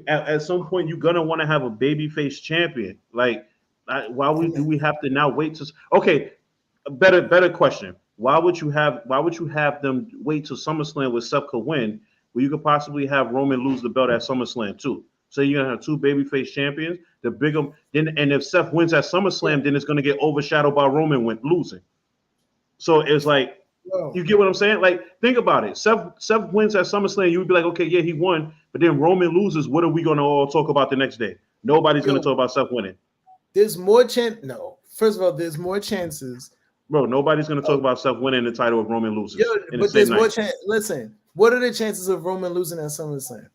at some point you're gonna want to have a babyface champion. Like why do we have to now wait to? Okay, better question. Why would you have them wait till SummerSlam with Seth could win, where you could possibly have Roman lose the belt at SummerSlam too? So you're gonna have two babyface champions. The bigger and if Seth wins at SummerSlam, then it's gonna get overshadowed by Roman losing. So it's like you get what I'm saying? Like think about it. Seth wins at SummerSlam, you would be like, okay, yeah, he won. But then Roman loses. What are we gonna all talk about the next day? Nobody's gonna talk about Seth winning. There's more chance. No, first of all, there's more chances. Bro, nobody's gonna talk about Seth winning the title if Roman loses. Yeah, but there's more chance. Listen, what are the chances of Roman losing at SummerSlam?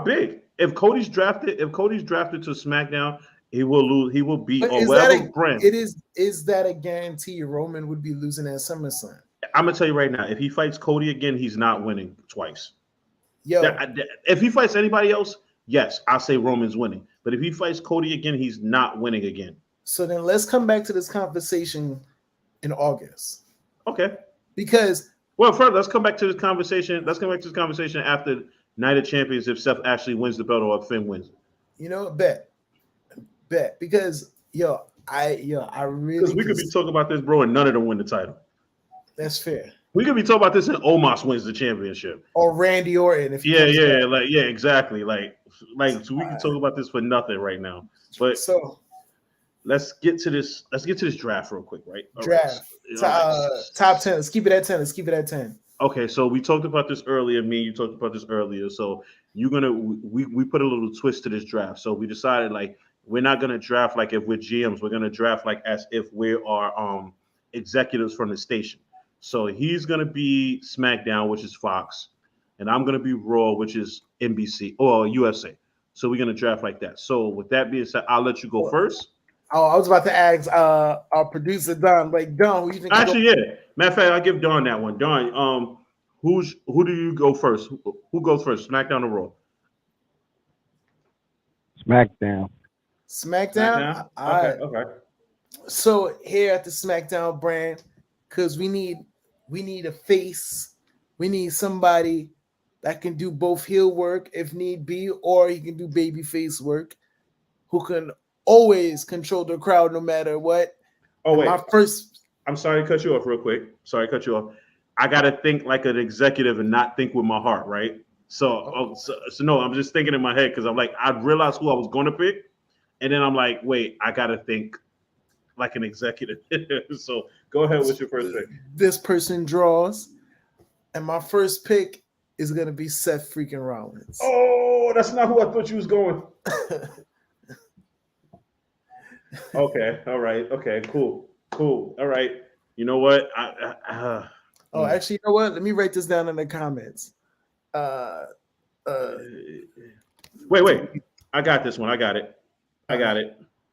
Big. If Cody's drafted to SmackDown, he will lose. He will beat or is whatever brand. Is that a guarantee Roman would be losing at SummerSlam? I'm gonna tell you right now. If he fights Cody again, he's not winning twice. Yo, if he fights anybody else, yes, I'll say Roman's winning. But if he fights Cody again, he's not winning again. So then let's come back to this conversation in August. Okay. Because first let's come back to this conversation. Let's come back to this conversation after Night of Champions if Seth actually wins the belt or if Finn wins. You know, bet. Because I really because we could be talking about this, bro, and none of them win the title. That's fair. We could be talking about this and Omos wins the championship. Or Randy Orton. Exactly. So we can talk about this for nothing right now. But so let's get to this draft real quick, right? Draft. Top 10. Let's keep it at 10. Okay, so we talked about this earlier. Me and you talked about this earlier. So we put a little twist to this draft. So we decided like we're not gonna draft like if we're GMs. We're gonna draft like as if we are executives from the station. So he's gonna be SmackDown, which is Fox, and I'm gonna be Raw, which is NBC or USA. So we're gonna draft like that. So with that being said, I'll let you go first. Oh, I was about to ask our producer Don. Like Don, who you think? Actually, yeah. Matter of fact, I'll give Don that one. Don, who do you go first? Who goes first? SmackDown or Raw? SmackDown. Okay. So here at the SmackDown brand, because we need a face. We need somebody that can do both heel work if need be, or he can do baby face work, who can always control the crowd no matter what. Oh, wait. I'm sorry to cut you off real quick. I got to think like an executive and not think with my heart, right? So no, I'm just thinking in my head because I'm like, I realized who I was going to pick. And then I'm like, wait, I got to think like an executive. So go ahead with your first pick. This person draws. And my first pick is going to be Seth freaking Rollins. Oh, that's not who I thought you was going. Okay, all right, okay, cool. All right. You know what? Actually, you know what? Let me write this down in the comments. Wait. I got this one. I got it.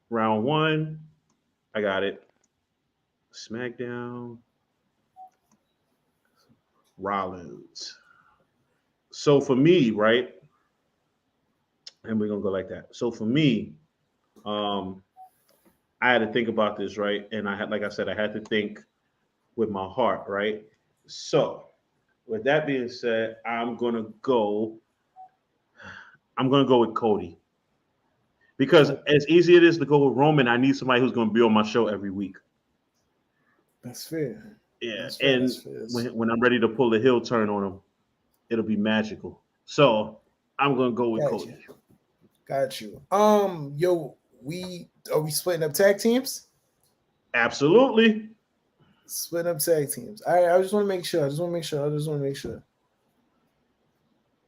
Round 1. I got it. SmackDown. Rollins. So for me, right? And we're gonna go like that. So for me, I had to think about this, right? And I had, like I said, I had to think with my heart, right? So with that being said, I'm gonna go with Cody. Because as easy it is to go with Roman, I need somebody who's gonna be on my show every week. That's fair. Yeah. That's fair. And That's fair. when I'm ready to pull the heel turn on him, it'll be magical. So I'm gonna go with Cody. Got you. Yo, are we splitting up tag teams? Absolutely. Splitting up tag teams. All right, I just want to make sure.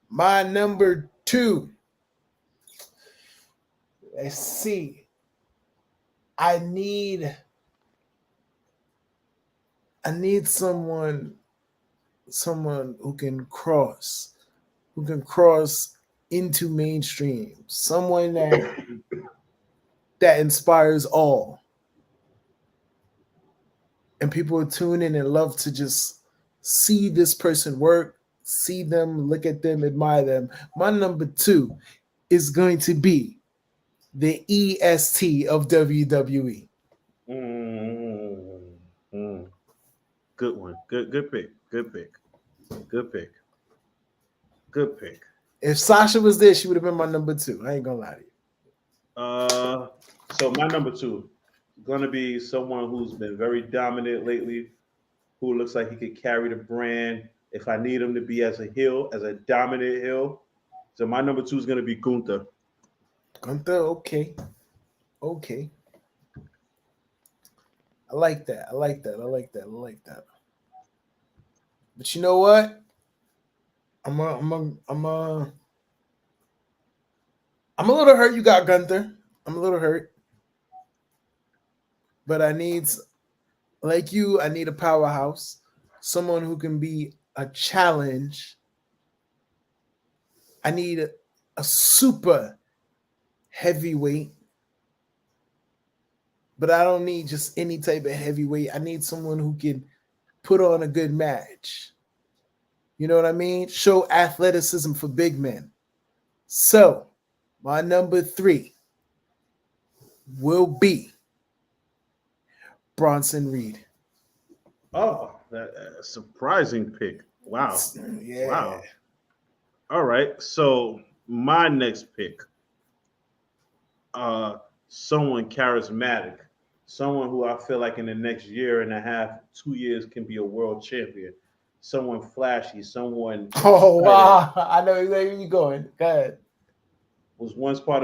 My number 2. Let's see. I need someone who can cross into mainstream. Someone that inspires all. And people tune in and love to just see this person work, see them, look at them, admire them. My number 2 is going to be the EST of WWE. Good one. Good pick. If Sasha was there, she would have been my number 2. I ain't gonna lie to you. So my number 2 gonna be someone who's been very dominant lately, who looks like he could carry the brand. If I need him to be as a heel, as a dominant heel, so my number 2 is gonna be Gunther. Okay. I like that. But you know what? I'm a little hurt you got Gunther. I'm a little hurt. But I need a powerhouse. Someone who can be a challenge. I need a super heavyweight. But I don't need just any type of heavyweight. I need someone who can put on a good match. You know what I mean? Show athleticism for big men. So, my number 3 will be Bronson Reed. Oh, that surprising pick. Wow. Yeah. Wow. All right. So, my next pick, someone charismatic, someone who I feel like in the next year and a half, 2 years can be a world champion. Someone flashy, someone. Oh wow! I know where you're going. Go ahead. Was a part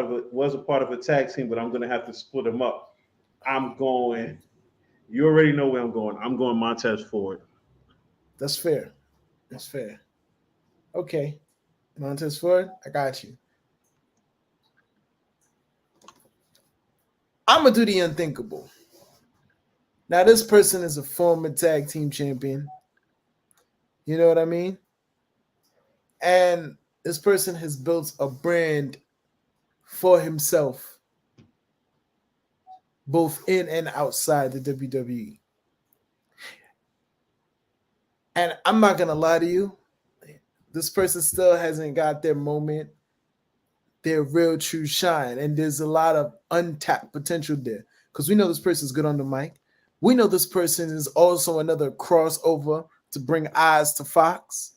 of a tag team, but I'm gonna have to split them up. I'm going. You already know where I'm going. I'm going Montez Ford. That's fair. Okay, Montez Ford, I got you. I'm gonna do the unthinkable. Now, this person is a former tag team champion. You know what I mean? And this person has built a brand for himself, both in and outside the WWE. And I'm not going to lie to you, this person still hasn't got their moment, their real true shine. And there's a lot of untapped potential there. Because we know this person's good on the mic. We know this person is also another crossover to bring eyes to Fox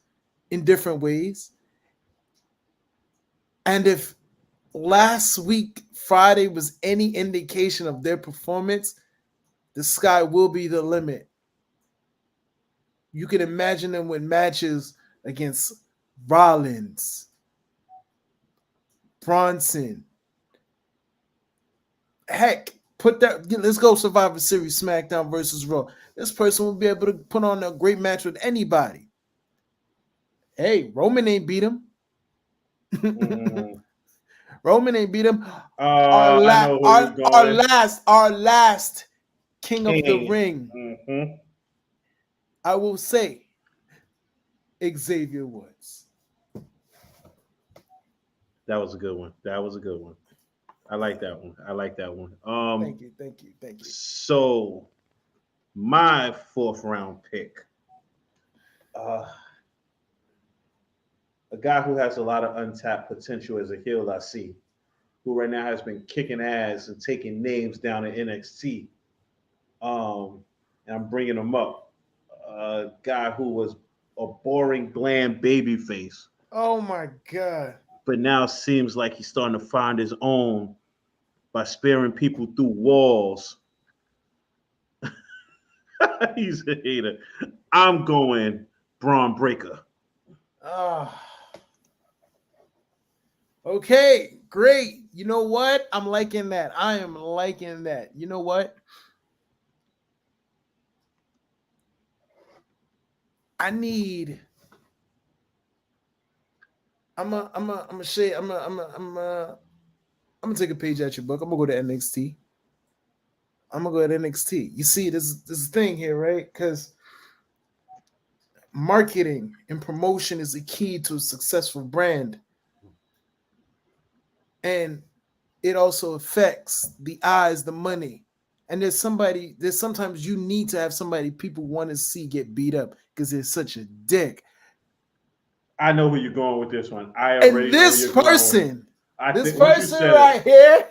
in different ways. And if last week, Friday, was any indication of their performance, the sky will be the limit. You can imagine them with matches against Rollins, Bronson. Heck, let's go Survivor Series SmackDown versus Raw. This person will be able to put on a great match with anybody. Hey, Roman ain't beat him. Mm. Roman ain't beat him. I know who you're going. Our last King of the King. Ring. Mm-hmm. I will say Xavier Woods. That was a good one. That was a good one. I like that one. I like that one. Thank you, thank you, thank you. So my fourth round pick, uh, a guy who has a lot of untapped potential as a heel. I see, who right now has been kicking ass and taking names down in NXT. And I'm bringing him up. A guy who was a boring, bland baby face, Oh my god. but now seems like he's starting to find his own by spearing people through walls. He's a hater. I'm going Braun Breaker. Ah. Okay, great. You know what? I'm liking that. I am liking that. You know what? I need. I'm gonna take a page out your book. I'm gonna go to NXT. I'm gonna go to NXT. You see, this thing here, right? Because marketing and promotion is the key to a successful brand, and it also affects the eyes, the money. And there's sometimes you need to have somebody people want to see get beat up because they're such a dick. I know where you're going with this one. I And already know where you're going. this Once you person said right it, here,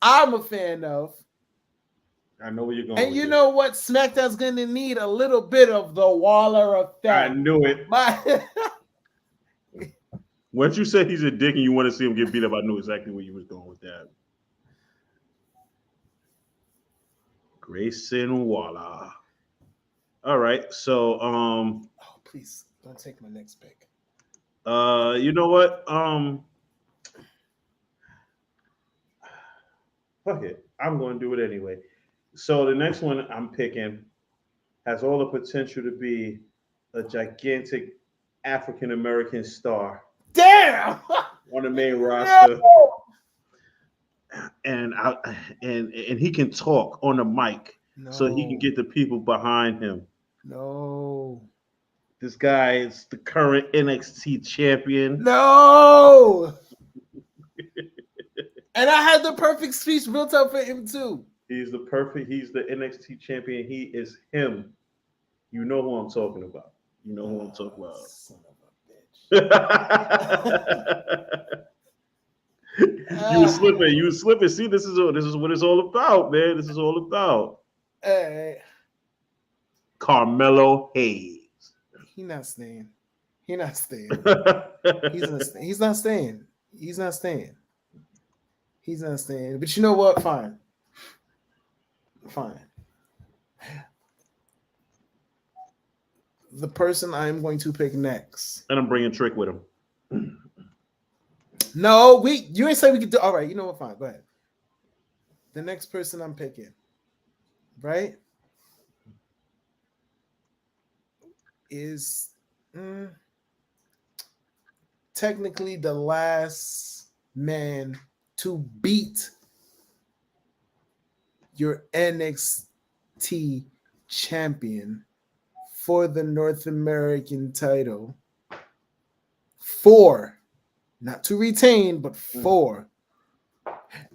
I'm a fan of. I know where you're going And with you this. know what? SmackDown's going to need a little bit of the Waller I effect. knew it. My Once you said he's a dick and you want to see him get beat up, I knew exactly where you was going with that. Grayson Waller. All right. So oh, please don't take my next pick. you know what? Fuck it. I'm going to do it anyway. So the next one I'm picking has all the potential to be a gigantic African American star Damn! on the main No! roster, and and he can talk on the mic, so he can No. get the people behind him. No. This guy is the current NXT champion. No! And I had the perfect speech built up for him too. He's the NXT champion. He is him. You know who I'm talking about. You know who I'm talking about. Son of a bitch. You were slipping. You were slipping. See, this is what it's all about, man. This is all about. Hey, Carmelo Hayes. he not staying. He not staying. He's not staying. He's not staying. He's not staying. But you know what? Fine. Fine. The person I'm going to pick next. And I'm bringing Trick with him. No, you ain't say we could do. All right, you know what? Fine, go ahead. The next person I'm picking, right, is technically the last man to beat your NXT champion for the North American title. 4, not to retain, but 4.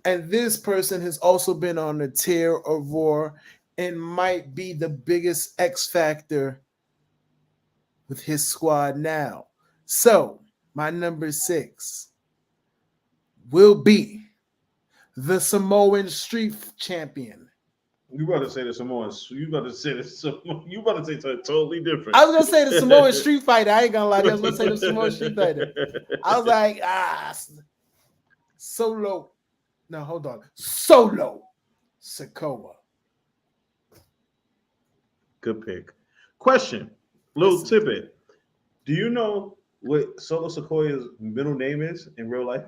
And this person has also been on a tear of Raw and might be the biggest X factor with his squad now. So, my number 6 will be the Samoan Street Champion. You about to say the Samoans. You about to say this. You about to say something totally different. I was gonna say the Samoan Street Fighter. I ain't gonna lie. I was gonna say the Samoan Street Fighter. I was like, Solo. No, hold on. Solo Sikoa. Good pick. Question. Little tidbit. Do you know what Solo Sikoa's middle name is in real life?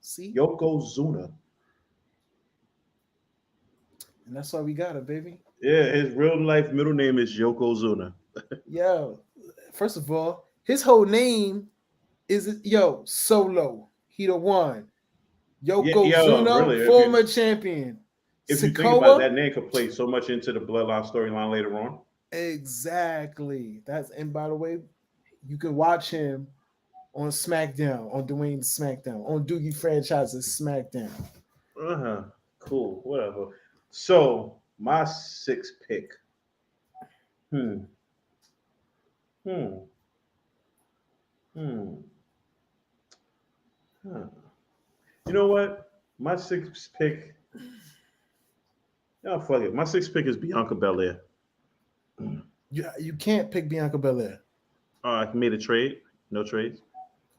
See? Yokozuna. And that's why we got it, baby. Yeah, his real life middle name is Yokozuna. Yo, First of all, his whole name is Solo. He the one. Yokozuna, Really. former champion. If you think about it, Sikoa, that name could play so much into the bloodline storyline later on. exactly. And by the way, you can watch him on SmackDown, on Dwayne's SmackDown, on Doogie Franchise's SmackDown. Cool. Whatever. So my sixth pick. Hmm. Hmm. Hmm. Huh. You know what? My sixth pick. Oh fuck it. My sixth pick is Bianca Belair. You can't pick Bianca Belair. I made a trade. No trades.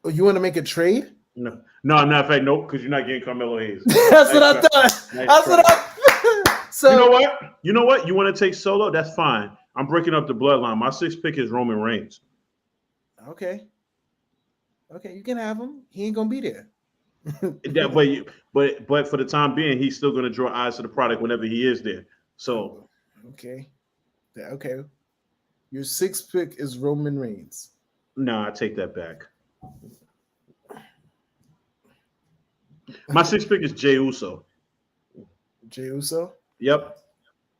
Oh, you want to make a trade? No. No, I'm not. In fact, nope. Because you're not getting Carmelo Hayes. That's Nice what I try. thought. Nice That's try. what I. So You know what? You know what? You want to take Solo? That's fine. I'm breaking up the bloodline. My sixth pick is Roman Reigns. Okay, you can have him. He ain't gonna be there. Yeah, but for the time being, he's still going to draw eyes to the product whenever he is there. So okay. Your sixth pick is Roman Reigns. no, I take that back. My sixth pick is Jey Uso. Jey Uso. Yep.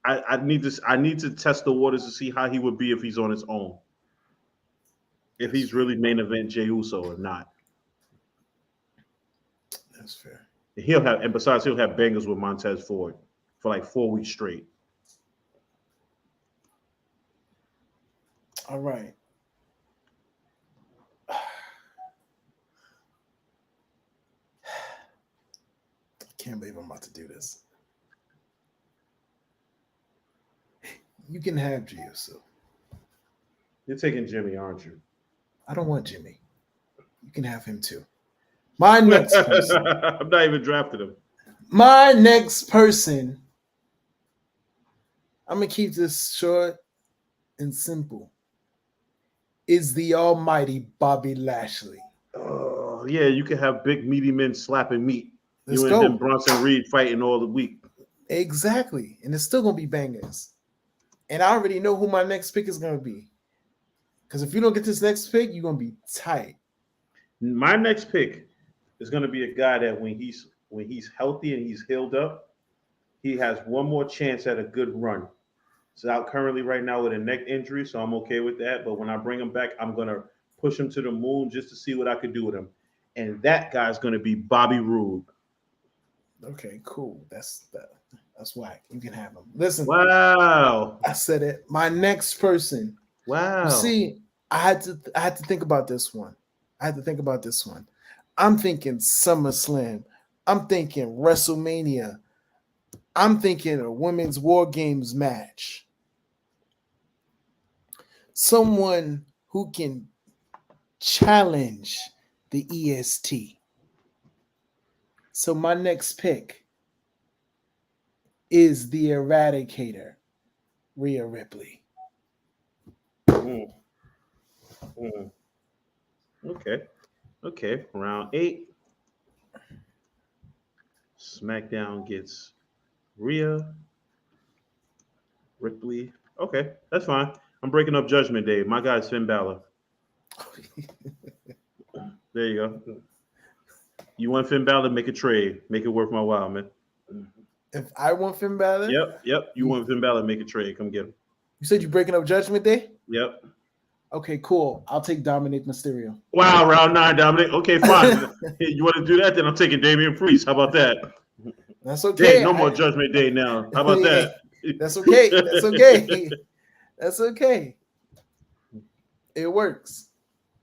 I need this. I need to test the waters to see how he would be if he's on his own. If he's really main event Jey Uso or not. That's fair. And besides, he'll have bangers with Montez Ford for like 4 weeks straight. All right. I can't believe I'm about to do this. You can have Jey Uso. You're taking Jimmy, aren't you? I don't want Jimmy. You can have him too. My next person. I'm not even drafting him. My next person. I'm gonna keep this short and simple. Is the almighty Bobby Lashley. Oh, yeah, you can have big meaty men slapping meat. Let's you go. And then Bronson Reed fighting all the week. Exactly. And it's still gonna be bangers. And I already know who my next pick is gonna be. Because if you don't get this next pick, you're gonna be tight. My next pick is gonna be a guy that when he's healthy and he's healed up, he has one more chance at a good run. He's out currently right now with a neck injury, so I'm okay with that. But when I bring him back, I'm gonna push him to the moon just to see what I could do with him. And that guy's gonna be Bobby Roode. Okay, cool. That's whack. You can have him. Listen. Wow. I said it. My next person. Wow. You see, I had to think about this one. I'm thinking SummerSlam. I'm thinking WrestleMania. I'm thinking a women's War Games match. Someone who can challenge the EST. So my next pick is the Eradicator, Rhea Ripley. Okay. Round 8. SmackDown gets Rhea Ripley. Okay, that's fine. I'm breaking up Judgment Day. My guy's Finn Balor. There you go. You want Finn Balor? Make a trade. Make it worth my while, man. If I want Finn Balor? Yep. You want Finn Balor? Make a trade. Come get him. You said you're breaking up Judgment Day? Yep. Okay, cool. I'll take Dominic Mysterio. Wow, round 9, Dominic. Okay, fine. You want to do that? Then I'm taking Damian Priest. How about that? That's okay. Hey, no more Judgment Day now. How about that? That's okay. It works.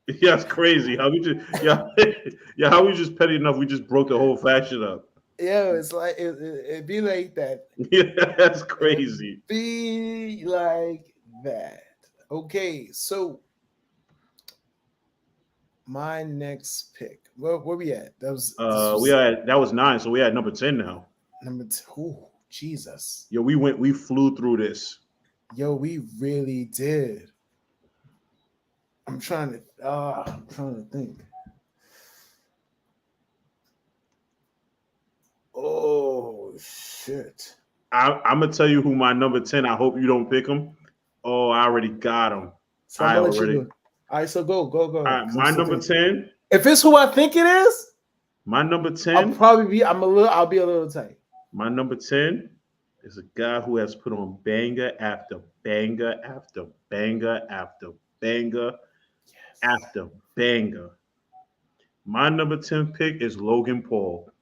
Yeah, it's crazy. How we just petty enough. We just broke the whole faction up. Yeah, it's like it be like that. Yeah, that's crazy. It'd be like that. Okay, so my next pick. Where we at? That was that was 9, so we had number 10 now. Number 2. Oh, Jesus. Yo, we flew through this. Yo, we really did. I'm trying to think. Oh shit. I'm gonna tell you who my number 10. I hope you don't pick him. Oh, I already got him. So I'm gonna let you do it. All right, so go. All right, my number 10. If it's who I think it is, my number 10. I'll be a little tight. My number 10 is a guy who has put on banger after banger after banger after banger after banger. My number 10 pick is Logan Paul.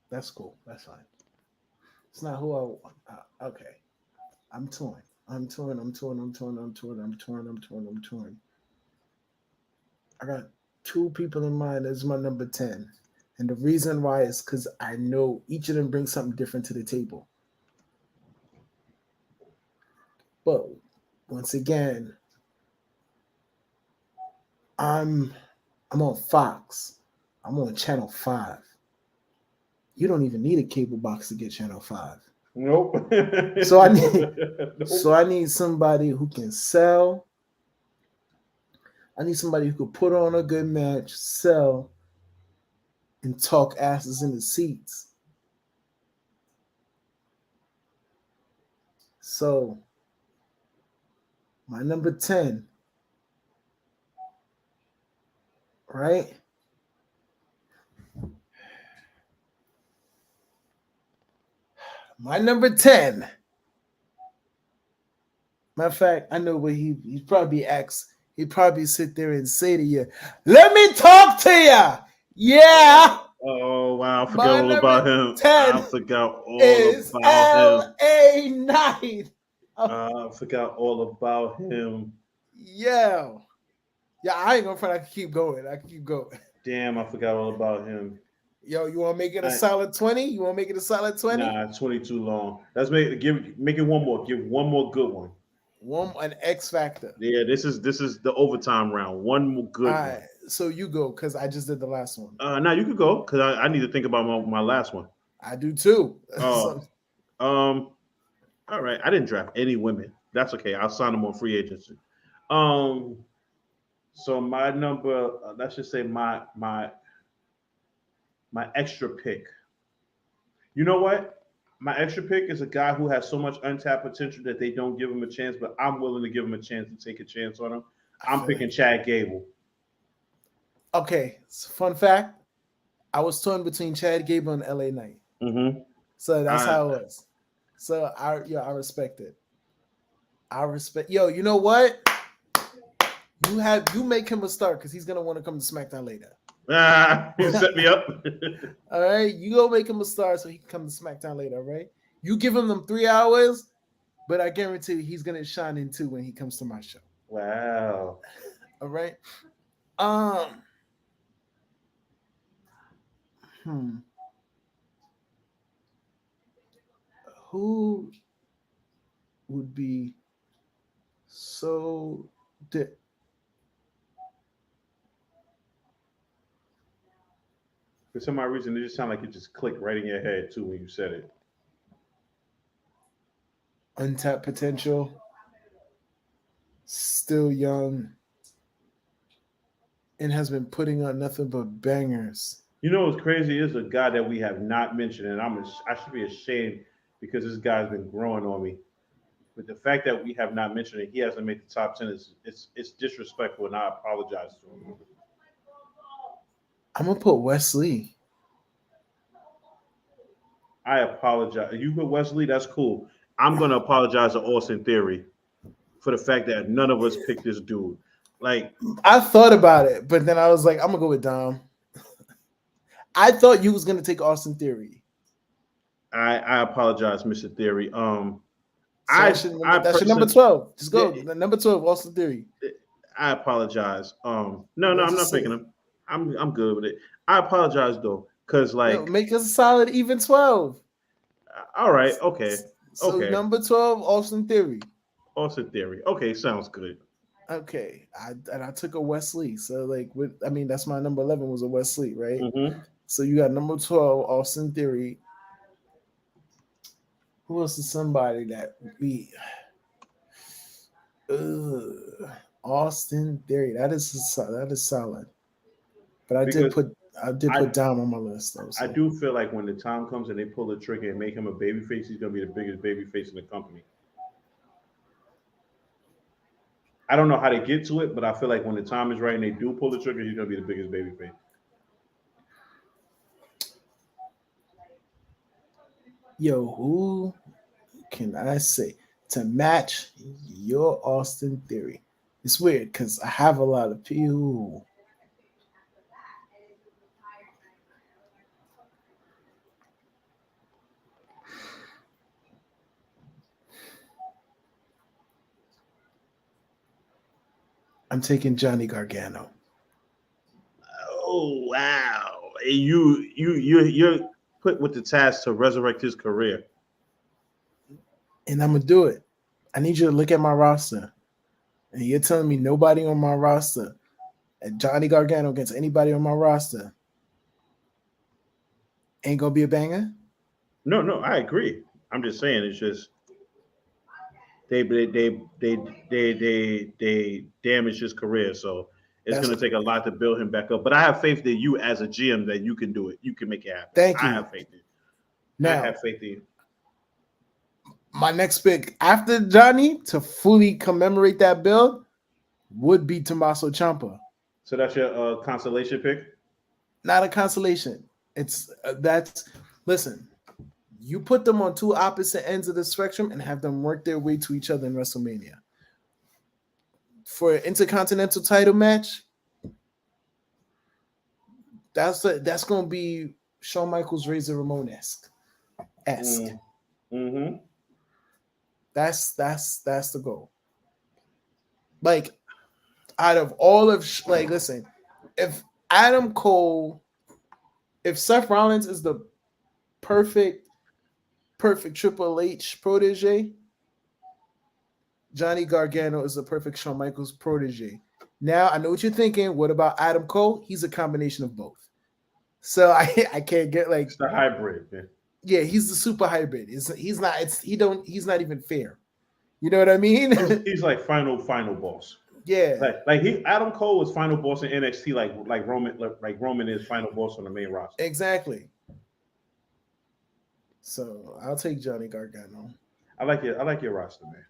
That's cool. That's fine. It's not who I want. Okay. I'm torn. I got two people in mind as my number 10. And the reason why is because I know each of them brings something different to the table. But once again, I'm on Fox. I'm on Channel 5. You don't even need a cable box to get Channel 5. Nope. So I need somebody who can sell. I need somebody who could put on a good match, sell, and talk asses in the seats. So my number 10, right? My number 10. Matter of fact, I know what he'd probably ask. He'd probably sit there and say to you, "Let me talk to you." Yeah. Oh wow, I forgot all about him. 10 I forgot all is about him. LA Knight. I forgot all about him. Yeah, I ain't gonna front. I can keep going. Damn, I forgot all about him. Yo, you want to make it a solid 20? You want to make it a solid 20? Nah, 20 too long. Let's make it one more. Give one more good one. An X Factor. Yeah, this is the overtime round. One more good one. So you go because I just did the last one. Now you could go because I need to think about my last one. I do too. All right. I didn't draft any women. That's okay. I'll sign them on free agency. So my number, let's just say my extra pick. You know what? My extra pick is a guy who has so much untapped potential that they don't give him a chance, but I'm willing to give him a chance to take a chance on him. I'm picking Chad Gable. Okay, fun fact. I was torn between Chad Gable and LA Knight. Mm-hmm. So that's how it was. So I respect it. Yo, you know what? You make him a star because he's gonna want to come to SmackDown later. You set me up. All right, you go make him a star so he can come to SmackDown later. All right, you give him them 3 hours, but I guarantee you he's gonna shine in too when he comes to my show. Wow. All right. Who would be so For some odd reason, it just sounded like it just clicked right in your head too when you said it. Untapped potential, still young, and has been putting on nothing but bangers. You know what's crazy is a guy that we have not mentioned, and I should be ashamed because this guy's been growing on me. But the fact that we have not mentioned it, he hasn't made the top 10 it's disrespectful, and I apologize to him. I'm gonna put Wesley. I apologize. You put Wesley, that's cool. I'm gonna apologize to Austin Theory for the fact that none of us picked this dude. Like, I thought about it, but then I was like, I'm gonna go with Dom. I thought you was gonna take Austin Theory. I apologize, Mr. Theory. That's your number 12. Just go. Number 12, Austin Theory. I apologize. No, I'm not picking him. I'm good with it. I apologize though, because make us a solid even 12. All right, okay. So number 12, Austin Theory. Austin Theory. Okay, sounds good. Okay, I took a Wesley. So that's my number 11 was a Wesley, right? Mm-hmm. So you got number 12, Austin Theory. Who else is somebody that we? Austin Theory. That is solid. But I did put Dom on my list though. So. I do feel like when the time comes and they pull the trigger and make him a babyface, he's gonna be the biggest babyface in the company. I don't know how they get to it, but I feel like when the time is right and they do pull the trigger, he's gonna be the biggest babyface. Yo, who can I say to match your Austin theory? It's weird because I have a lot of people. I'm taking Johnny Gargano. Oh wow! You're put with the task to resurrect his career. And I'm gonna do it. I need you to look at my roster. And you're telling me nobody on my roster and Johnny Gargano against anybody on my roster ain't gonna be a banger? No, I agree. I'm just saying it's just they damaged his career, so it's That's gonna take a lot to build him back up. But I have faith that you, as a GM, that you can do it. You can make it happen. Thank you. I have faith in you. Now, I have faith in you. my next pick after Johnny to fully commemorate that build would be Tommaso Ciampa. So that's your consolation pick. Not a consolation. It's that's listen. You put them on two opposite ends of the spectrum and have them work their way to each other in WrestleMania. For an intercontinental title match, that's going to be Shawn Michaels, Razor Ramon esque. Mm-hmm. That's the goal. Like, out of all of listen, if Adam Cole, if Seth Rollins is the perfect Triple H protege, Johnny Gargano is the perfect Shawn Michaels protege. Now I know what you're thinking. What about Adam Cole? He's a combination of both. So I can't get like it's the hybrid. Man. Yeah, he's the super hybrid. He's not even fair. You know what I mean? He's like final boss. Yeah. Adam Cole was final boss in NXT like Roman is final boss on the main roster. Exactly. So I'll take Johnny Gargano. I like your roster, man.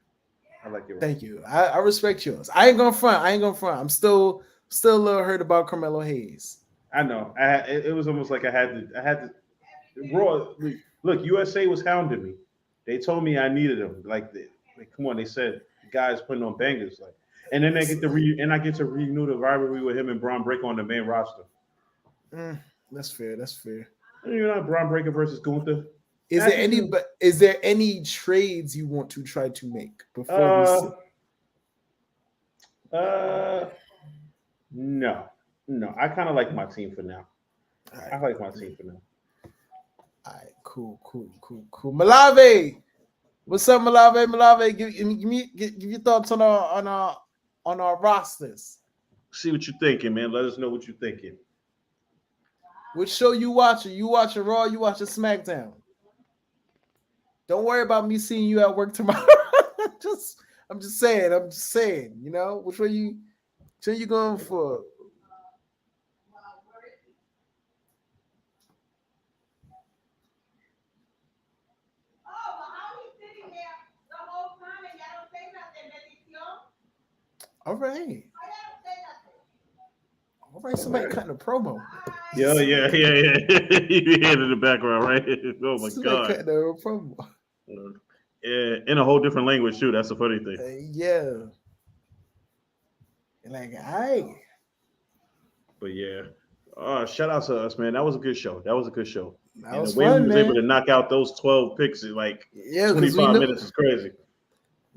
I like your roster. Thank you. I respect yours. I ain't gonna front. I'm still a little hurt about Carmelo Hayes. I know. It was almost like I had to. Raw. Look, USA was hounding me. They told me I needed them. Come on. They said the guys putting on bangers. And then I get to renew the rivalry with him and Braun Breaker on the main roster. That's fair. You know, Braun Breaker versus Gunther. Is there any trades you want to try to make before No. I kind of like my team for now. Right. I like my team for now. All right, cool. Malave, what's up, Malave? Give your thoughts on our rosters. See what you're thinking, man. Let us know what you're thinking. Which show you watching? You watching Raw? You watching SmackDown? Don't worry about me seeing you at work tomorrow. I'm just saying. You know, which way you going for? All right. Somebody cutting a promo. Yeah. You hear in the background, right? Oh my God. Cutting a promo. Yeah, in a whole different language too. That's the funny thing. Yeah. But yeah. Shout out to us, man. That was a good show. That was the way fun, we was man. able to knock out those 12 picks in 25 minutes is crazy.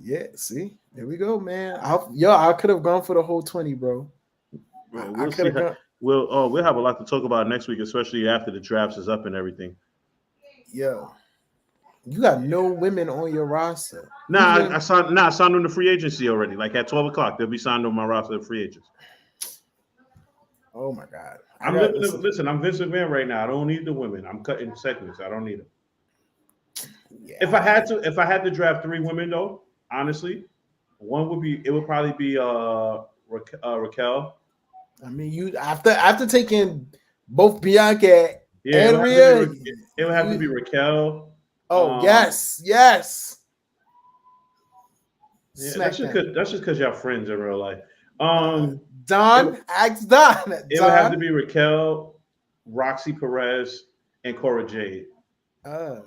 Yeah, see, there we go, man. I could have gone for the whole 20, bro. We'll see. We'll have a lot to talk about next week, especially after the drafts is up and everything. Yo, you got no women on your roster. I signed them to free agency already. Like at 12 o'clock, they'll be signed on my roster of free agents. Oh my God! I'm Vince McMahon right now. I don't need the women. I'm cutting segments. I don't need them. Yeah. If I had to draft 3 women though, honestly, it would probably be Raquel. I mean, you after taking both Bianca and Rhea, it would have to be Raquel. Oh yes. Yeah, SmackDown. that's just because y'all friends in real life. Don, ask Don. It would have to be Raquel, Roxy Perez, and Cora Jade. Uh,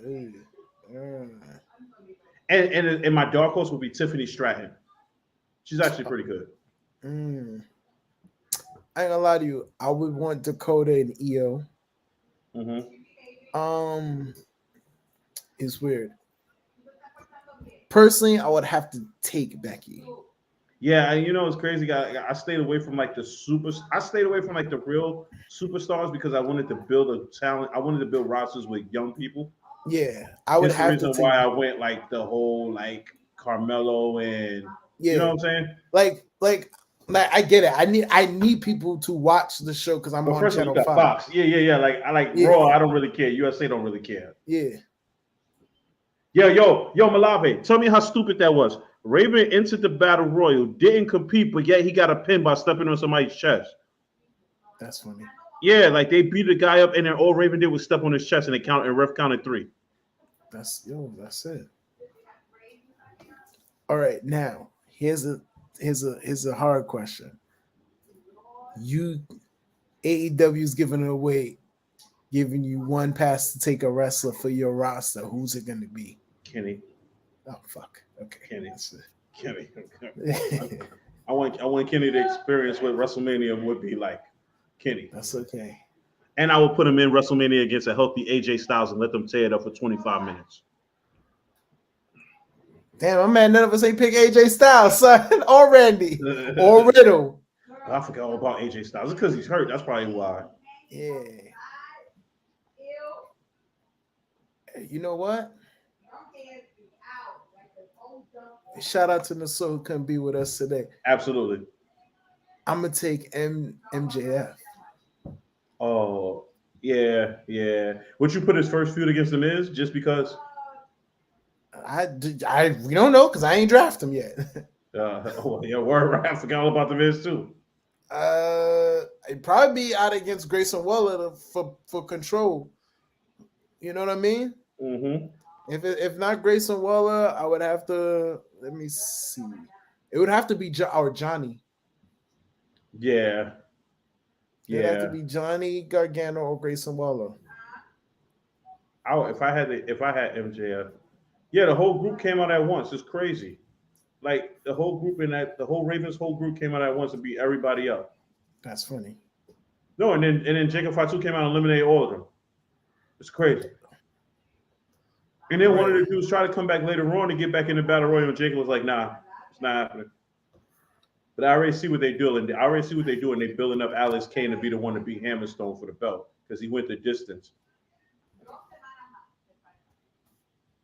And my dark horse would be Tiffany Stratton. She's actually pretty good. I ain't gonna lie to you. I would want Dakota and Io. It's weird. Personally, I would have to take Becky. Yeah, and it's crazy. I stayed away from like the I stayed away from like the real superstars because I wanted to build a talent. I wanted to build rosters with young people. Yeah, I would have to. That's the reason why I went like the whole like Carmelo and you know what I'm saying. Like I get it. I need people to watch the show because I'm on Channel 5. Fox. Yeah. Like I like Raw. I don't really care. USA don't really care. Yeah. Yo, Malave, tell me how stupid that was. Raven entered the Battle Royal, didn't compete, but yet he got a pin by stepping on somebody's chest. That's funny. Yeah, like they beat the guy up, and then all Raven did was step on his chest, and ref counted 3. That's it. All right, now here's a hard question. AEW's giving you one pass to take a wrestler for your roster. Who's it going to be? Kenny. Oh fuck. Okay. Kenny. I want Kenny to experience what WrestleMania would be like. Kenny. That's okay. And I will put him in WrestleMania against a healthy AJ Styles and let them tear it up for 25 minutes. Damn, my man, none of us ain't pick AJ Styles, son, or Randy, or Riddle. I forgot all about AJ Styles. It's because he's hurt. That's probably why. Yeah. You know what? Shout out to Nassau who couldn't be with us today. Absolutely. I'm gonna take MJF. Oh, yeah. Would you put his first feud against the Miz just because? We don't know because I ain't draft him yet. Word. I forgot all about the Miz too. It'd probably be out against Grayson Waller for control. You know what I mean? Mm-hmm. If not Grayson Waller, I would have to. Let me see. It would have to be our Johnny. Yeah. It'd have to be Johnny Gargano or Grayson Waller. If I had MJF, the whole group came out at once. It's crazy. Like the whole group the whole Ravens whole group came out at once to beat everybody up. That's funny. No, and then Jacob Fatu came out and eliminated all of them. It's crazy. And then one of the dudes tried to come back later on to get back in the Battle Royal, and Jacob was like, "Nah, it's not happening." But I already see what they do, and they building up Alex Kane to be the one to beat Hammerstone for the belt because he went the distance.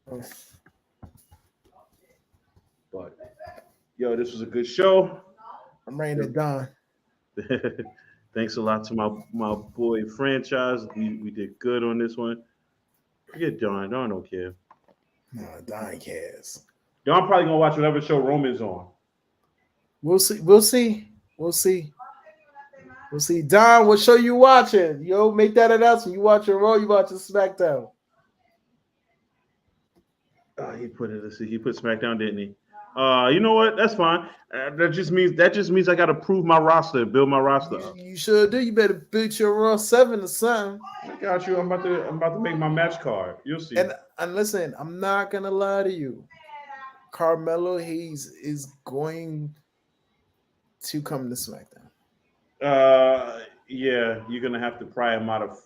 But this was a good show. I'm ready to Don. Thanks a lot to my boy Franchise. We did good on this one. Forget Don. Don don't care. No, Don cares. Don probably gonna watch whatever show Roman's on. We'll see. Don, what show you watching? Yo, make that announcement. You watching Raw? You watching SmackDown? He put SmackDown, didn't he? You know what? That's fine. That just means I got to prove my roster, build my roster up. You sure do. You better build your Raw 7 or something. I got you. I'm about to make my match card. You'll see. And listen, I'm not gonna lie to you. Carmelo Hayes is going to come to SmackDown. Yeah, you're gonna have to pry him out of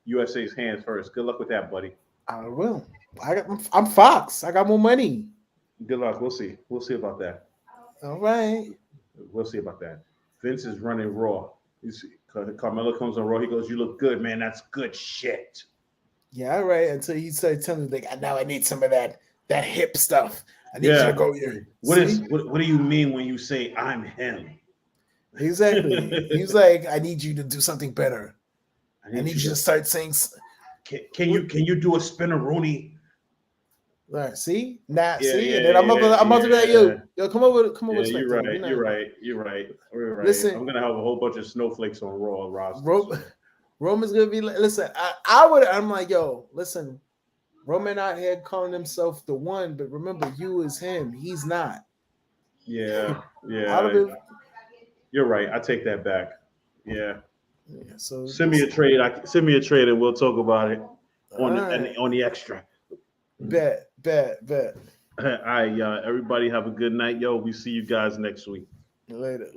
USA's hands first. Good luck with that, buddy. I will. I'm Fox. I got more money. Good luck. We'll see. We'll see about that. All right. We'll see about that. Vince is running Raw. You see, Carmelo comes on Raw. He goes, "You look good, man. That's good shit." Yeah, all right. Until he started telling me, like, now I need some of that hip stuff. I need you to go here. What do you mean when you say I'm him? Exactly. He's like, I need you to do something better. I need you to start saying. Can you do a spinneroonie? All right, see? And then I'm up to that. Yo, come up with You're right. Listen, I'm gonna have a whole bunch of snowflakes on Raw roster. Roman's gonna be listen. I'm like, yo, listen. Roman out here calling himself the one, but remember, you is him. He's not. Yeah, Out of yeah. it. You're right. I take that back. Yeah. Yeah, so Send me a trade. Send me a trade, and we'll talk about it all right. on the extra. Bet. All right, y'all. Everybody have a good night, yo. We see you guys next week. Later.